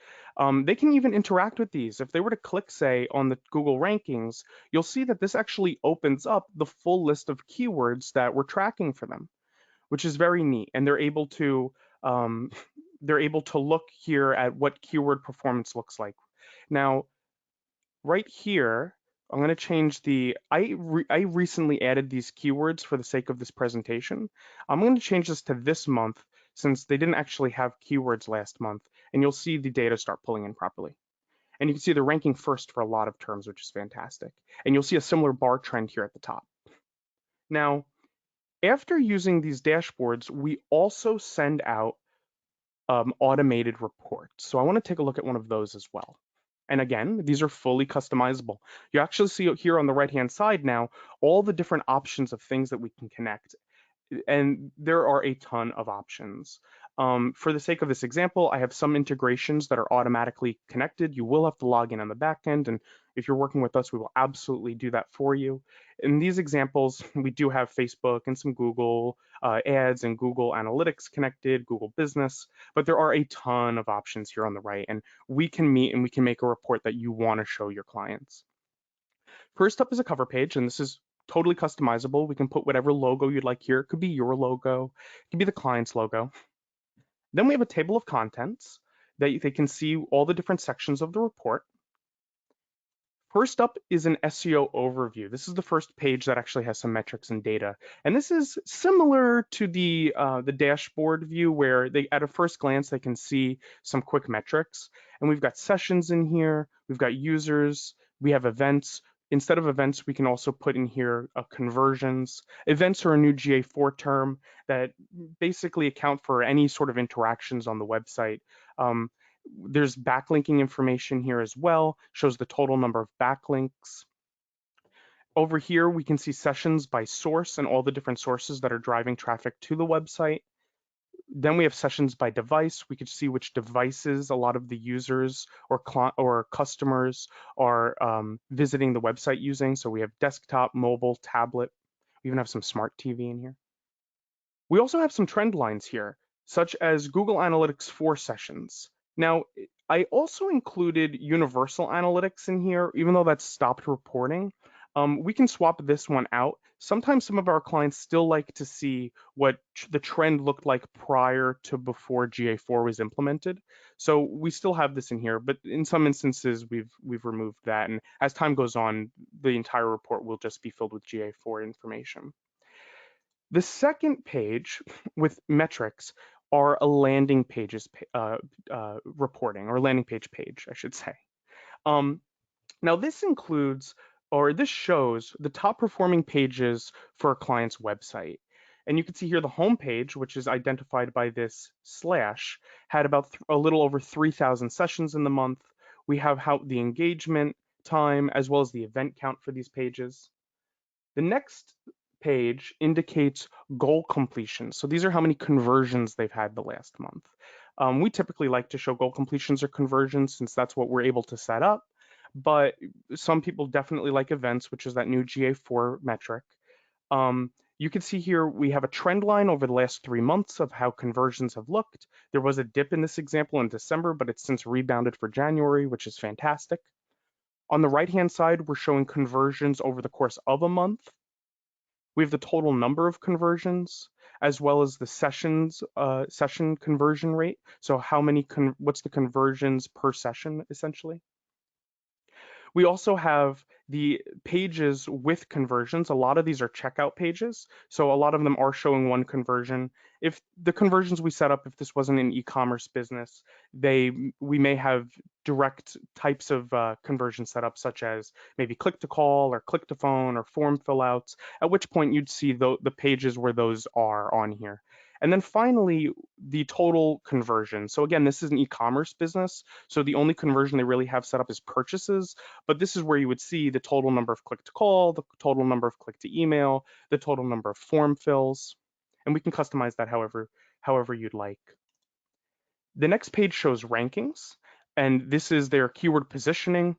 They can even interact with these. If they were to click, say, on the Google rankings, you'll see that this actually opens up the full list of keywords that we're tracking for them, which is very neat. And um, they're able to look here at what keyword performance looks like. Now, right here, I'm going to change I recently added these keywords for the sake of this presentation. I'm going to change this to this month since they didn't actually have keywords last month, and you'll see the data start pulling in properly. And you can see they're ranking first for a lot of terms, which is fantastic. And you'll see a similar bar trend here at the top. Now, after using these dashboards, we also send out automated reports. So I want to take a look at one of those as well. And again, these are fully customizable. You actually see here on the right-hand side now all the different options of things that we can connect. And there are a ton of options. For the sake of this example, I have some integrations that are automatically connected. You will have to log in on the back end, and if you're working with us, we will absolutely do that for you. In these examples, we do have Facebook and some Google ads and Google Analytics connected, Google Business, but there are a ton of options here on the right, and we can meet and we can make a report that you want to show your clients. First up is a cover page, and this is totally customizable. We can put whatever logo you'd like here. It could be your logo, it could be the client's logo. Then we have a table of contents that they can see all the different sections of the report. First up is an SEO overview. This is the first page that actually has some metrics and data. And this is similar to the dashboard view where they, at a first glance, they can see some quick metrics. And we've got sessions in here, we've got users, we have events. Instead of events, we can also put in here conversions. Events are a new GA4 term that basically account for any sort of interactions on the website. Um, there's backlinking information here as well, shows the total number of backlinks. Over here, we can see sessions by source and all the different sources that are driving traffic to the website. Then we have sessions by device. We could see which devices a lot of the users or customers are visiting the website using. So we have desktop, mobile, tablet. We even have some smart TV in here. We also have some trend lines here, such as Google Analytics 4 sessions. Now, I also included Universal Analytics in here, even though that's stopped reporting. We can swap this one out. Sometimes some of our clients still like to see what the trend looked like prior to before GA4 was implemented. So we still have this in here, but in some instances we've removed that. And as time goes on, the entire report will just be filled with GA4 information. The second page with metrics are a landing pages reporting or landing page, I should say. Um, Now this includes or this shows the top performing pages for a client's website. And you can see here the home page, which is identified by this slash, had about a little over 3,000 sessions in the month. We have how the engagement time as well as the event count for these pages. The next page indicates goal completion. So these are how many conversions they've had the last month. We typically like to show goal completions or conversions since that's what we're able to set up. But some people definitely like events, which is that new GA4 metric. You can see here we have a trend line over the last 3 months of how conversions have looked. There was a dip in this example in December, but it's since rebounded for January, which is fantastic. On the right-hand side, we're showing conversions over the course of a month. We have the total number of conversions as well as the session conversion rate. So how many, what's the conversions per session essentially? We also have the pages with conversions. A lot of these are checkout pages. So a lot of them are showing one conversion. If the conversions we set up, if this wasn't an e-commerce business, we may have direct types of conversion set up, such as maybe click to call or click to phone or form fill outs, at which point you'd see the pages where those are on here. And then finally, the total conversion. So again, this is an e-commerce business. So the only conversion they really have set up is purchases. But this is where you would see the total number of click to call, the total number of click to email, the total number of form fills, and we can customize that however you'd like. The next page shows rankings, and this is their keyword positioning.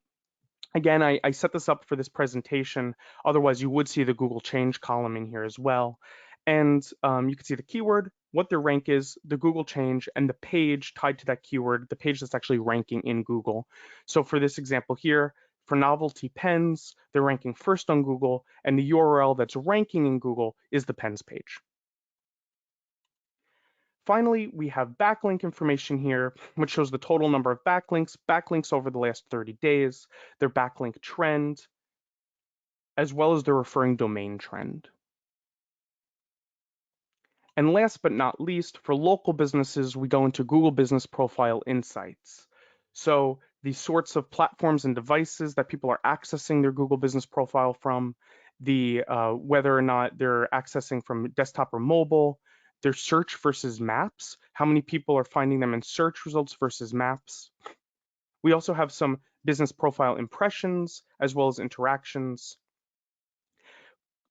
Again, I set this up for this presentation. Otherwise, you would see the Google change column in here as well. And you can see the keyword, what their rank is, the Google change, and the page tied to that keyword, the page that's actually ranking in Google. So for this example here, for novelty pens, they're ranking first on Google, and the URL that's ranking in Google is the pens page. Finally, we have backlink information here, which shows the total number of backlinks over the last 30 days, their backlink trend, as well as their referring domain trend. And last but not least, for local businesses, we go into Google Business Profile Insights. So the sorts of platforms and devices that people are accessing their Google Business Profile from, whether or not they're accessing from desktop or mobile, their search versus maps, how many people are finding them in search results versus maps. We also have some business profile impressions as well as interactions.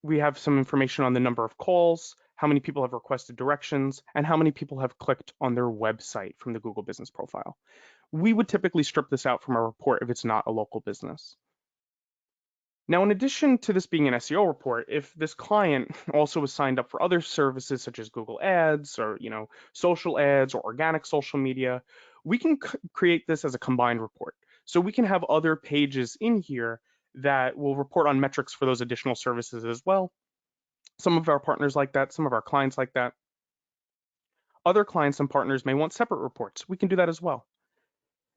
We have some information on the number of calls, how many people have requested directions, and how many people have clicked on their website from the Google Business Profile. We would typically strip this out from our report if it's not a local business. Now, in addition to this being an SEO report, if this client also was signed up for other services such as Google Ads or social ads or organic social media, we can create this as a combined report. So we can have other pages in here that will report on metrics for those additional services as well. Some of our partners like that, some of our clients like that. Other clients and partners may want separate reports. We can do that as well.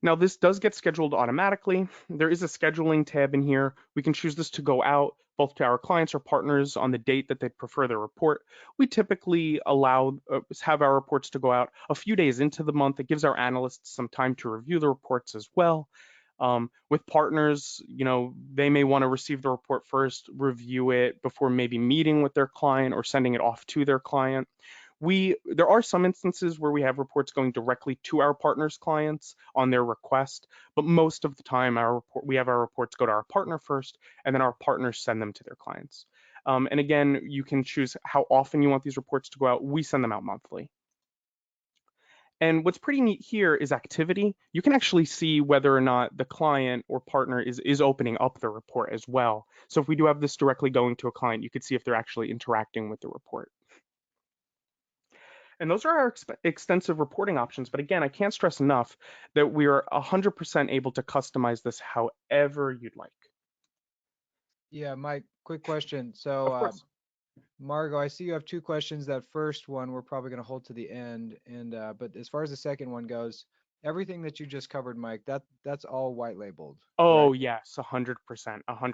Now, this does get scheduled automatically. There is a scheduling tab in here. We can choose this to go out both to our clients or partners on the date that they prefer their report. We typically have our reports to go out a few days into the month. It gives our analysts some time to review the reports as well. With partners, they may want to receive the report first, review it before maybe meeting with their client or sending it off to their client. There are some instances where we have reports going directly to our partners' clients on their request, but most of the time we have our reports go to our partner first, and then our partners send them to their clients. And again, you can choose how often you want these reports to go out. We send them out monthly. And what's pretty neat here is activity. You can actually see whether or not the client or partner is opening up the report as well. So if we do have this directly going to a client, you could see if they're actually interacting with the report. And those are our extensive reporting options. But again, I can't stress enough that we are 100% able to customize this however you'd like. Yeah, Mike, quick question. So, Of course. Margot, I see you have two questions. That first one we're probably going to hold to the end, and but as far as the second one goes, everything that you just covered, Mike, that's all white labeled, Oh, correct? yes, 100%, 100%.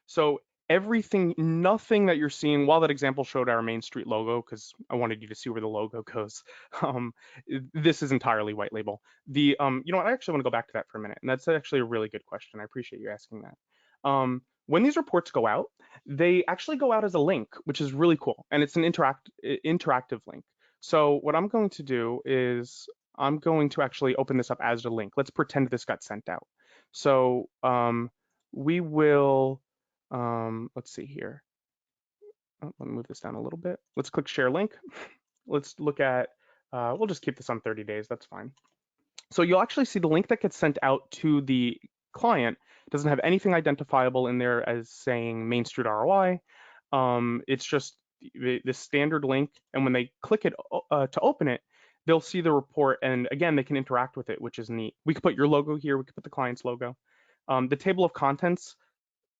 So everything, nothing that you're seeing, while that example showed our Main Street logo, because I wanted you to see where the logo goes, um, this is entirely white label. You know what, I actually want to go back to that for a minute, and that's actually a really good question. I appreciate you asking that. When these reports go out, they actually go out as a link, which is really cool, and it's an interactive link. So what I'm going to do is I'm going to actually open this up as a link. Let's pretend this got sent out. So we will, let's see here. Oh, let me move this down a little bit. Let's click share link. Let's look at, we'll just keep this on 30 days. That's fine. So you'll actually see the link that gets sent out to the client doesn't have anything identifiable in there as saying Main Street ROI. It's just the standard link, and when they click it to open it, they'll see the report, and again, they can interact with it, which is neat. We could put your logo here. We could put the client's logo. The table of contents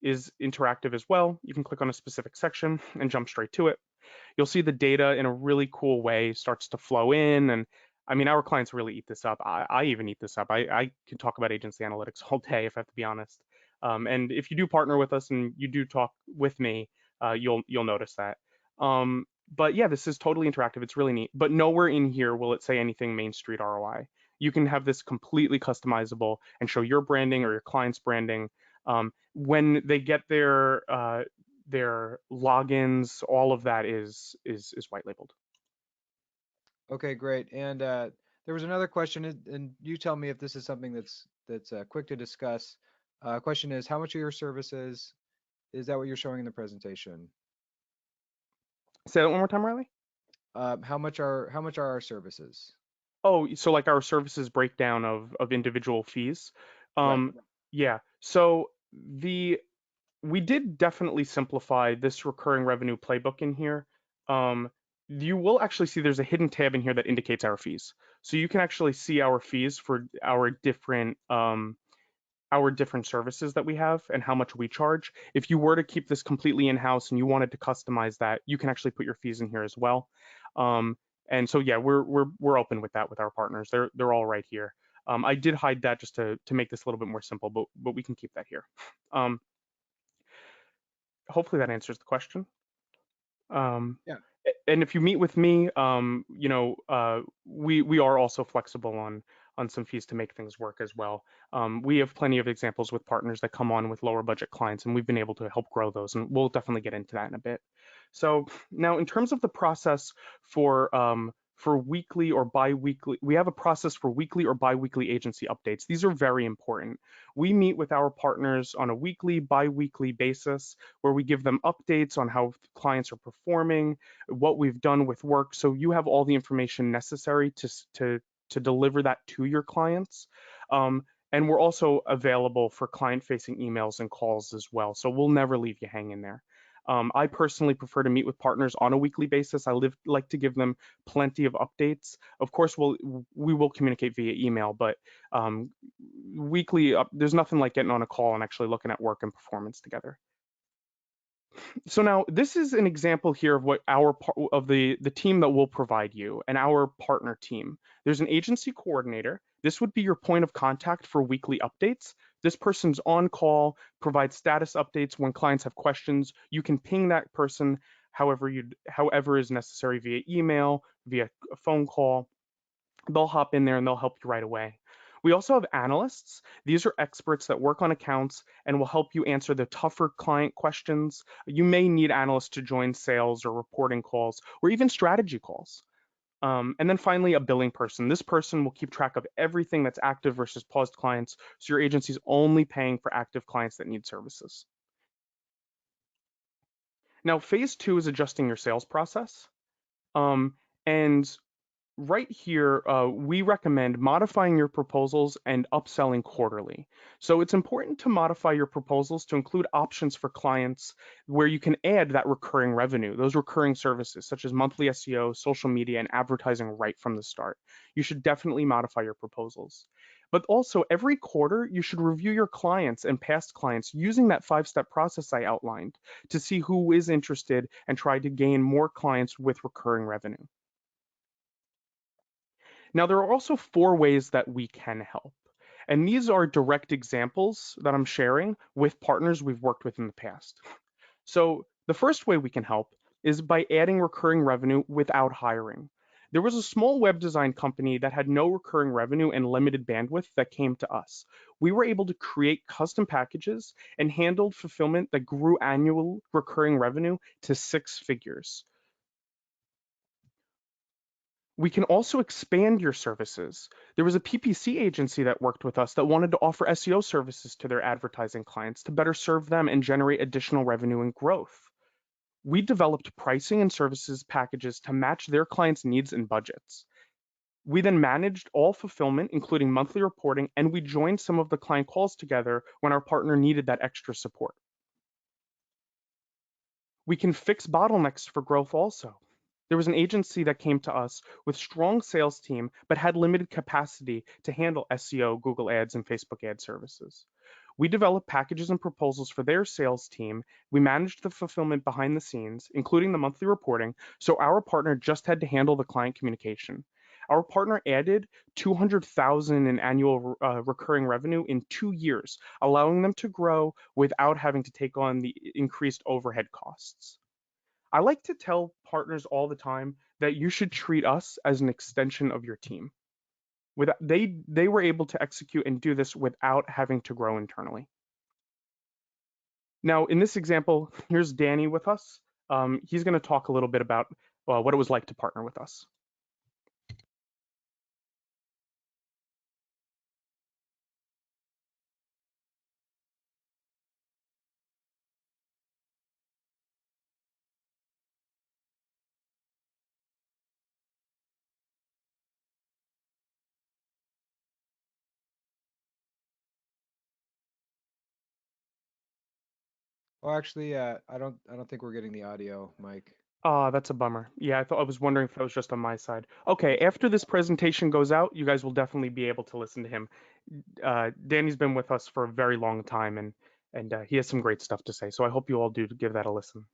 is interactive as well. You can click on a specific section and jump straight to it. You'll see the data in a really cool way starts to flow in. And I mean, our clients really eat this up. I even eat this up. I can talk about agency analytics all day, if I have to be honest. And if you do partner with us and you do talk with me, you'll notice that. But yeah, this is totally interactive. It's really neat. But nowhere in here will it say anything Main Street ROI. You can have this completely customizable and show your branding or your client's branding. When they get their logins, all of that is white labeled. Okay, great. And there was another question, and you tell me if this is something that's quick to discuss. Question is, how much are your services? Is that what you're showing in the presentation? Say that one more time, Riley. How much are our services? Oh, so like our services breakdown of individual fees. Right. Um, yeah. So the we did definitely simplify this recurring revenue playbook in here. You will actually see there's a hidden tab in here that indicates our fees. So you can actually see our fees for our different services that we have and how much we charge. If you were to keep this completely in-house and you wanted to customize that, you can actually put your fees in here as well. Um, and so yeah, we're open with that with our partners. They're all right here. I did hide that just to make this a little bit more simple, but we can keep that here. Um, hopefully that answers the question. Um, Yeah. and if you meet with me, we are also flexible on some fees to make things work as well. We have plenty of examples with partners that come on with lower budget clients, and we've been able to help grow those, and we'll definitely get into that in a bit. So now, in terms of the process for weekly or bi-weekly, we have a process for weekly or bi-weekly agency updates. These are very important. We meet with our partners on a weekly, bi-weekly basis where we give them updates on how clients are performing, what we've done with work. So you have all the information necessary to deliver that to your clients. And we're also available for client-facing emails and calls as well. So we'll never leave you hanging there. I personally prefer to meet with partners on a weekly basis. Like to give them plenty of updates. Of course, we will communicate via email, but um, there's nothing like getting on a call and actually looking at work and performance together. So now this is an example here of what of the team that will provide you and our partner team. There's an agency coordinator. This would be your point of contact for weekly updates. This person's on call, provides status updates when clients have questions. You can ping that person however is necessary via email, via a phone call. They'll hop in there and they'll help you right away. We also have analysts. These are experts that work on accounts and will help you answer the tougher client questions. You may need analysts to join sales or reporting calls or even strategy calls. And then finally, a billing person. This person will keep track of everything that's active versus paused clients, so your agency's only paying for active clients that need services. Now, phase two is adjusting your sales process. Um, and right here, we recommend modifying your proposals and upselling quarterly. So it's important to modify your proposals to include options for clients where you can add that recurring revenue, those recurring services such as monthly SEO, social media, and advertising right from the start. You should definitely modify your proposals. But also, every quarter, you should review your clients and past clients using that 5-step process I outlined to see who is interested and try to gain more clients with recurring revenue. Now, there are also 4 ways that we can help. And these are direct examples that I'm sharing with partners we've worked with in the past. So, the first way we can help is by adding recurring revenue without hiring. There was a small web design company that had no recurring revenue and limited bandwidth that came to us. We were able to create custom packages and handled fulfillment that grew annual recurring revenue to 6 figures. We can also expand your services. There was a PPC agency that worked with us that wanted to offer SEO services to their advertising clients to better serve them and generate additional revenue and growth. We developed pricing and services packages to match their clients' needs and budgets. We then managed all fulfillment, including monthly reporting, and we joined some of the client calls together when our partner needed that extra support. We can fix bottlenecks for growth also. There was an agency that came to us with strong sales team but had limited capacity to handle SEO, Google Ads, and Facebook ad services. We developed packages and proposals for their sales team. We managed the fulfillment behind the scenes, including the monthly reporting, so our partner just had to handle the client communication. Our partner added 200,000 in annual recurring revenue in 2 years, allowing them to grow without having to take on the increased overhead costs. I like to tell partners all the time that you should treat us as an extension of your team. They were able to execute and do this without having to grow internally. Now, in this example, here's Danny with us. He's going to talk a little bit about what it was like to partner with us. Well, actually, I don't think we're getting the audio, Mike. Ah, that's a bummer. Yeah, I was wondering if that was just on my side. Okay, after this presentation goes out, you guys will definitely be able to listen to him. Danny's been with us for a very long time, and he has some great stuff to say. So I hope you all do give that a listen.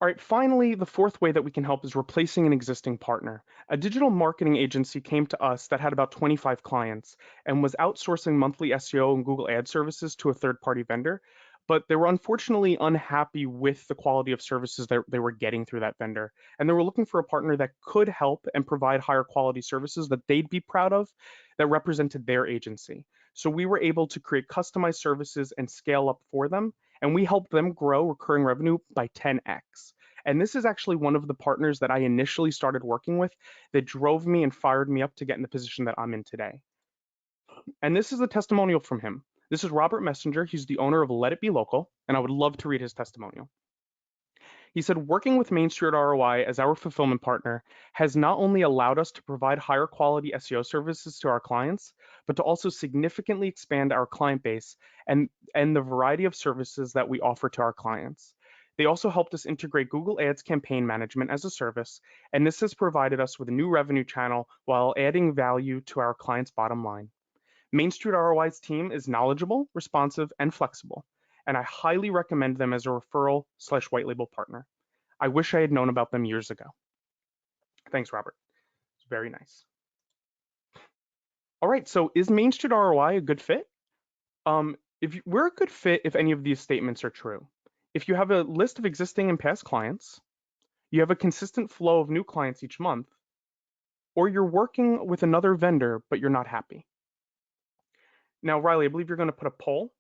All right, finally, the fourth way that we can help is replacing an existing partner. A digital marketing agency came to us that had about 25 clients and was outsourcing monthly SEO and Google ad services to a third-party vendor, but they were unfortunately unhappy with the quality of services that they were getting through that vendor. And they were looking for a partner that could help and provide higher quality services that they'd be proud of that represented their agency. So we were able to create customized services and scale up for them, and we helped them grow recurring revenue by 10x. And this is actually one of the partners that I initially started working with that drove me and fired me up to get in the position that I'm in today. And this is a testimonial from him. This is Robert Messenger. He's the owner of Let It Be Local, and I would love to read his testimonial. He said, working with Main Street ROI as our fulfillment partner has not only allowed us to provide higher quality SEO services to our clients, but to also significantly expand our client base and, and the variety of services that we offer to our clients. They also helped us integrate Google Ads campaign management as a service, and this has provided us with a new revenue channel while adding value to our clients' bottom line. Main Street ROI's team is knowledgeable, responsive, and flexible, and I highly recommend them as a referral slash white label partner. I wish I had known about them years ago. Thanks, Robert. It's very nice. All right, so is Main Street ROI a good fit? If we're a good fit if any of these statements are true. If you have a list of existing and past clients, you have a consistent flow of new clients each month, or you're working with another vendor but you're not happy. Now, Riley, I believe you're going to put a poll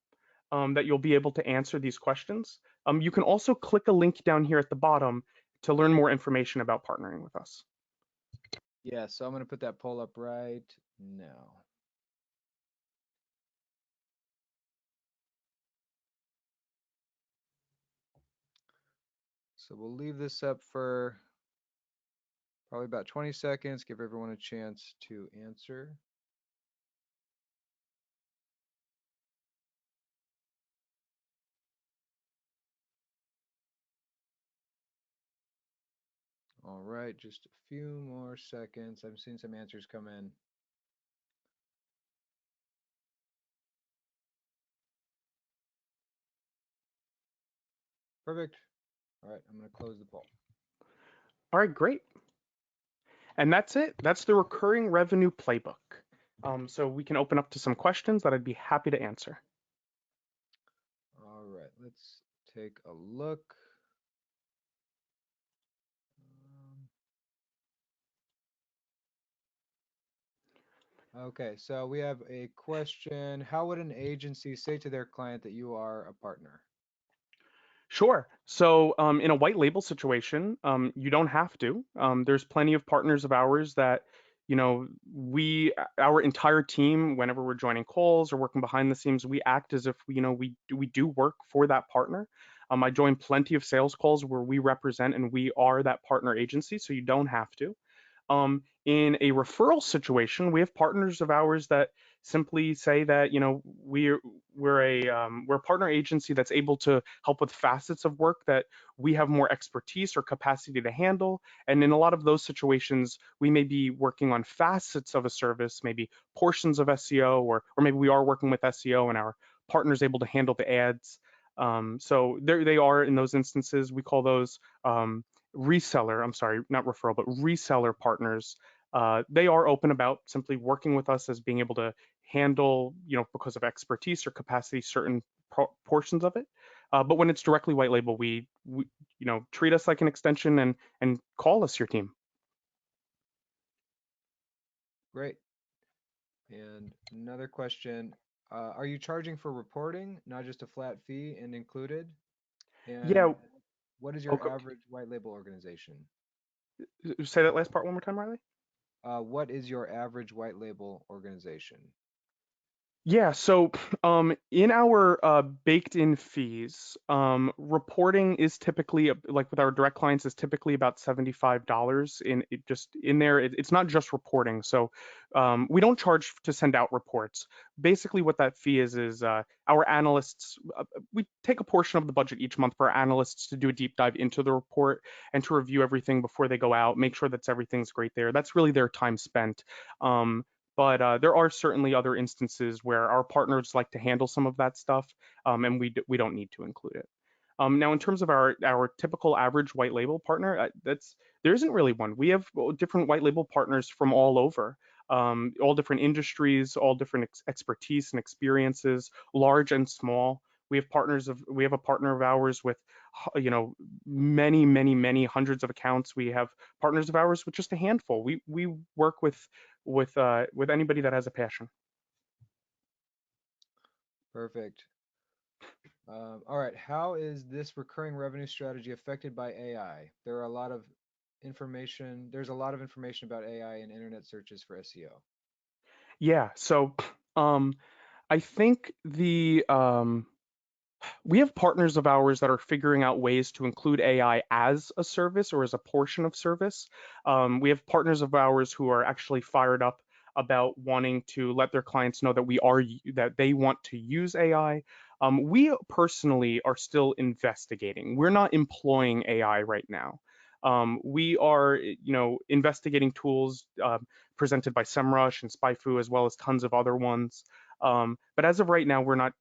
that you'll be able to answer these questions. You can also click a link down here at the bottom to learn more information about partnering with us. Yeah, so I'm going to put that poll up right now. So we'll leave this up for probably about 20 seconds, give everyone a chance to answer. All right, just a few more seconds. I'm seeing some answers come in. Perfect. All right, I'm going to close the poll. All right, great. And that's it. That's the recurring revenue playbook. So we can open up to some questions that I'd be happy to answer. All right, let's take a look. Okay, so we have a question. How would an agency say to their client that you are a partner? Sure. So, in a white label situation, you don't have to. There's plenty of partners of ours that, our entire team, whenever we're joining calls or working behind the scenes, we act as if, we do work for that partner. I join plenty of sales calls where we represent and we are that partner agency, so you don't have to. In a referral situation, we have partners of ours that simply say that we're a partner agency that's able to help with facets of work that we have more expertise or capacity to handle. And in a lot of those situations, we may be working on facets of a service, maybe portions of SEO, or maybe we are working with SEO and our partner is able to handle the ads. So there they are in those instances. We call those reseller, I'm sorry, not referral, but reseller partners. They are open about simply working with us as being able to handle, because of expertise or capacity, certain portions of it. But when it's directly white label, we treat us like an extension and call us your team. Great. And another question, are you charging for reporting, not just a flat fee and included? And Yeah. what is your Okay. average white label organization? Say that last part one more time, Riley. What is your average white label organization? Yeah, so in our baked-in fees, reporting is typically like with our direct clients is typically about $75 in it just in there. It's not just reporting, so we don't charge to send out reports. Basically, what that fee is our analysts. We take a portion of the budget each month for our analysts to do a deep dive into the report and to review everything before they go out, make sure that everything's great there. That's really their time spent. But there are certainly other instances where our partners like to handle some of that stuff, and we don't need to include it. Now, in terms of our typical average white label partner, there isn't really one. We have different white label partners from all over, all different industries, all different expertise and experiences, large and small. We have a partner of ours with, many, many, many hundreds of accounts. We have partners of ours with just a handful. We work with anybody that has a passion. Perfect. All right, how is this recurring revenue strategy affected by AI? There's a lot of information about AI in internet searches for SEO. Yeah. So, I think the We have partners of ours that are figuring out ways to include AI as a service or as a portion of service. We have partners of ours who are actually fired up about wanting to let their clients know that that they want to use AI. We personally are still investigating. We're not employing AI right now. We are, investigating tools presented by SEMrush and SpyFu, as well as tons of other ones. But as of right now, we're not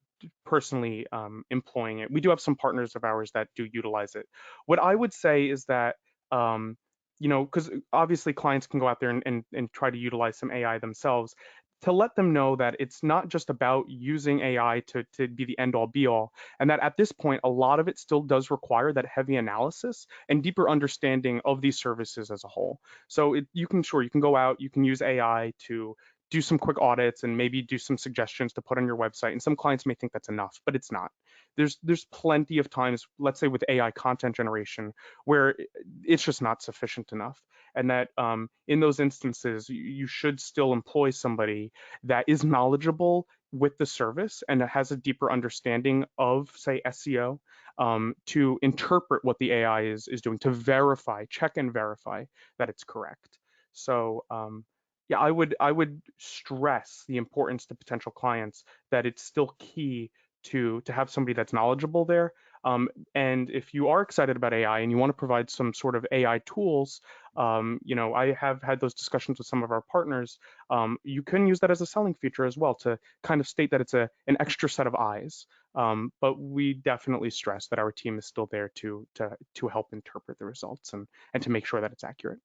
personally employing it. We do have some partners of ours that do utilize it. What I would say is that, because obviously clients can go out there and try to utilize some AI themselves, to let them know that it's not just about using AI to be the end all be all, and that at this point, a lot of it still does require that heavy analysis and deeper understanding of these services as a whole. So you can go out, you can use AI to do some quick audits and maybe do some suggestions to put on your website. And some clients may think that's enough, but it's not. There's plenty of times, let's say with AI content generation, where it's just not sufficient enough, and that in those instances you should still employ somebody that is knowledgeable with the service and that has a deeper understanding of, say, SEO, to interpret what the AI is doing, to verify, check and verify that it's correct. So yeah, I would stress the importance to potential clients that it's still key to have somebody that's knowledgeable there. And if you are excited about AI and you want to provide some sort of AI tools, I have had those discussions with some of our partners. You can use that as a selling feature as well to kind of state that it's an extra set of eyes. But we definitely stress that our team is still there to help interpret the results and to make sure that it's accurate.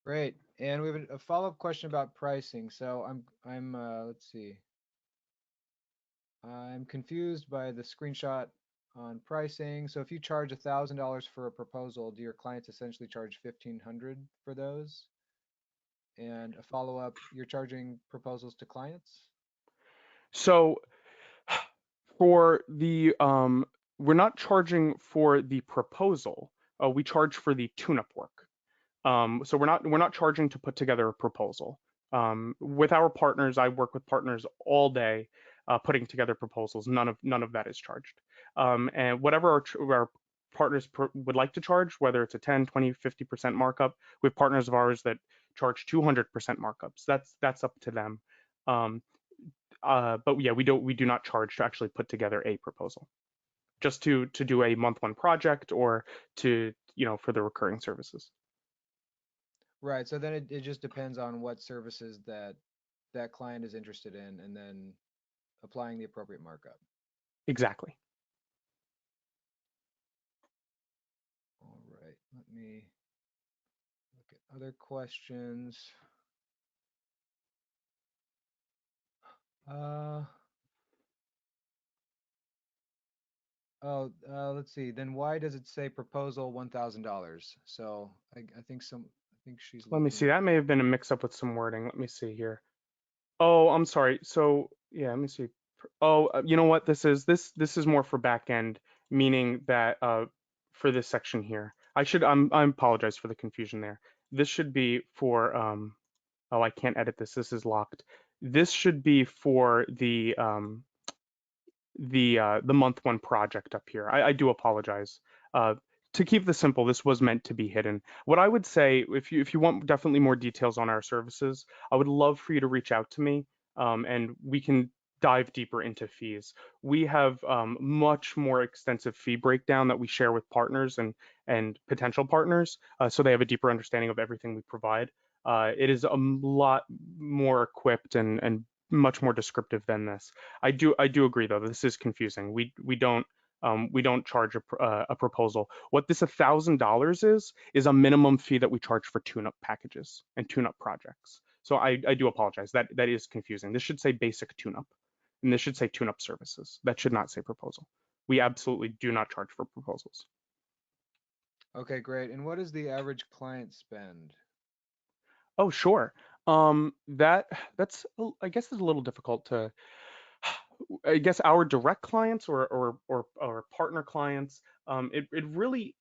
Great. And we have a follow-up question about pricing. So let's see. I'm confused by the screenshot on pricing. So if you charge $1,000 for a proposal, do your clients essentially charge 1,500 for those? And a follow-up, you're charging proposals to clients? So for the we're not charging for the proposal. We charge for the tune-up work. So we're not charging to put together a proposal. With our partners, I work with partners all day putting together proposals. None of that is charged. And whatever our partners would like to charge, whether it's a 10, 20, 50% markup, we have partners of ours that charge 200% markups. That's up to them. Um, but yeah, we do not charge to actually put together a proposal, just to do a month one project or to for the recurring services. Right. So then it just depends on what services that client is interested in and then applying the appropriate markup. Exactly. All right. Let me look at other questions. Uh, let's see. Then why does it say proposal $1,000? So I think she's Let me looking see. at. That may have been a mix up with some wording. Let me see here. Oh, I'm sorry. So yeah, let me see. Oh, you know what? This is more for back end, meaning that for this section here, I apologize for the confusion there. This should be for oh, I can't edit this. This is locked. This should be for the month one project up here. I do apologize. Uh, to keep this simple, this was meant to be hidden. What I would say, if you want definitely more details on our services, I would love for you to reach out to me, and we can dive deeper into fees. We have much more extensive fee breakdown that we share with partners and potential partners, so they have a deeper understanding of everything we provide. It is a lot more equipped and much more descriptive than this. I do agree though. This is confusing. We don't charge a proposal. What this $1,000 is a minimum fee that we charge for tune-up packages and tune-up projects. So I do apologize. That is confusing. This should say basic tune-up, and this should say tune-up services. That should not say proposal. We absolutely do not charge for proposals. Okay, great. And what is the average client spend? Oh, sure. That's I guess is a little difficult to I guess our direct clients or partner clients, it really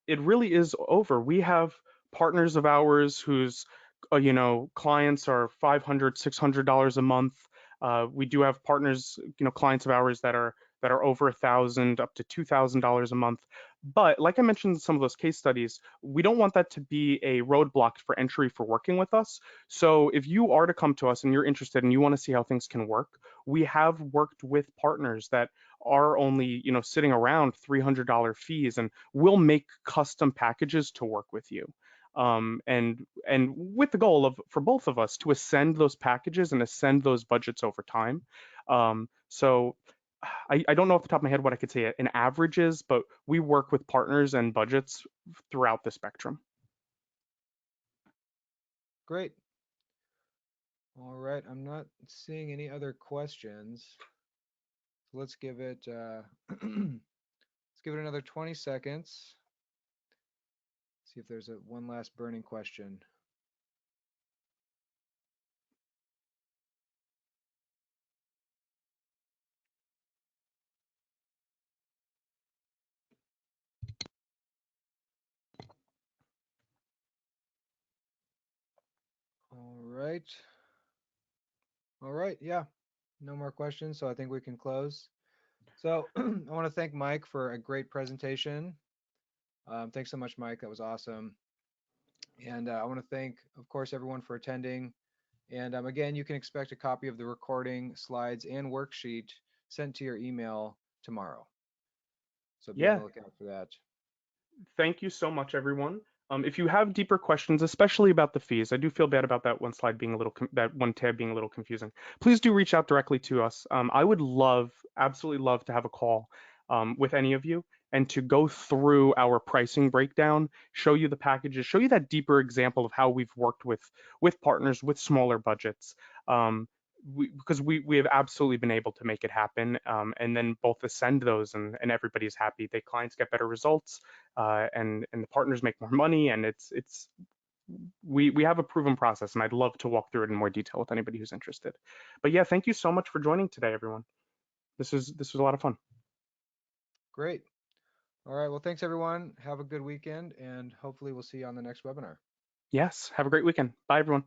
is over. We have partners of ours whose clients are 500, $600 a month. We do have partners, clients of ours that are that are over 1,000 up to $2,000 a month. But like I mentioned in some of those case studies, we don't want that to be a roadblock for entry for working with us. So if you are to come to us and you're interested and you want to see how things can work, we have worked with partners that are only, sitting around $300 fees, and we'll make custom packages to work with you. And with the goal of for both of us to ascend those packages and ascend those budgets over time. So I don't know off the top of my head what I could say an average is, but we work with partners and budgets throughout the spectrum. Great. All right. I'm not seeing any other questions. So let's give it let's give it another 20 seconds. See if there's one last burning question. All right. All right. Yeah. No more questions, so I think we can close. So I want to thank Mike for a great presentation. Thanks so much, Mike. That was awesome. And I want to thank, of course, everyone for attending. And again, you can expect a copy of the recording, slides, and worksheet sent to your email tomorrow. So be on Yeah, the lookout for that. thank you so much, everyone. If you have deeper questions, especially about the fees, I do feel bad about that one slide being a little, that one tab being a little confusing. Please do reach out directly to us. I would love, absolutely love to have a call with any of you and to go through our pricing breakdown, show you the packages, show you that deeper example of how we've worked with partners with smaller budgets. Because we have absolutely been able to make it happen, and then both ascend those, and everybody's happy. The clients get better results, and the partners make more money, and it's we have a proven process, and I'd love to walk through it in more detail with anybody who's interested. But yeah, thank you so much for joining today, everyone. This was a lot of fun. Great. All right. Well, thanks, everyone. Have a good weekend, and hopefully we'll see you on the next webinar. Yes, have a great weekend. Bye, everyone.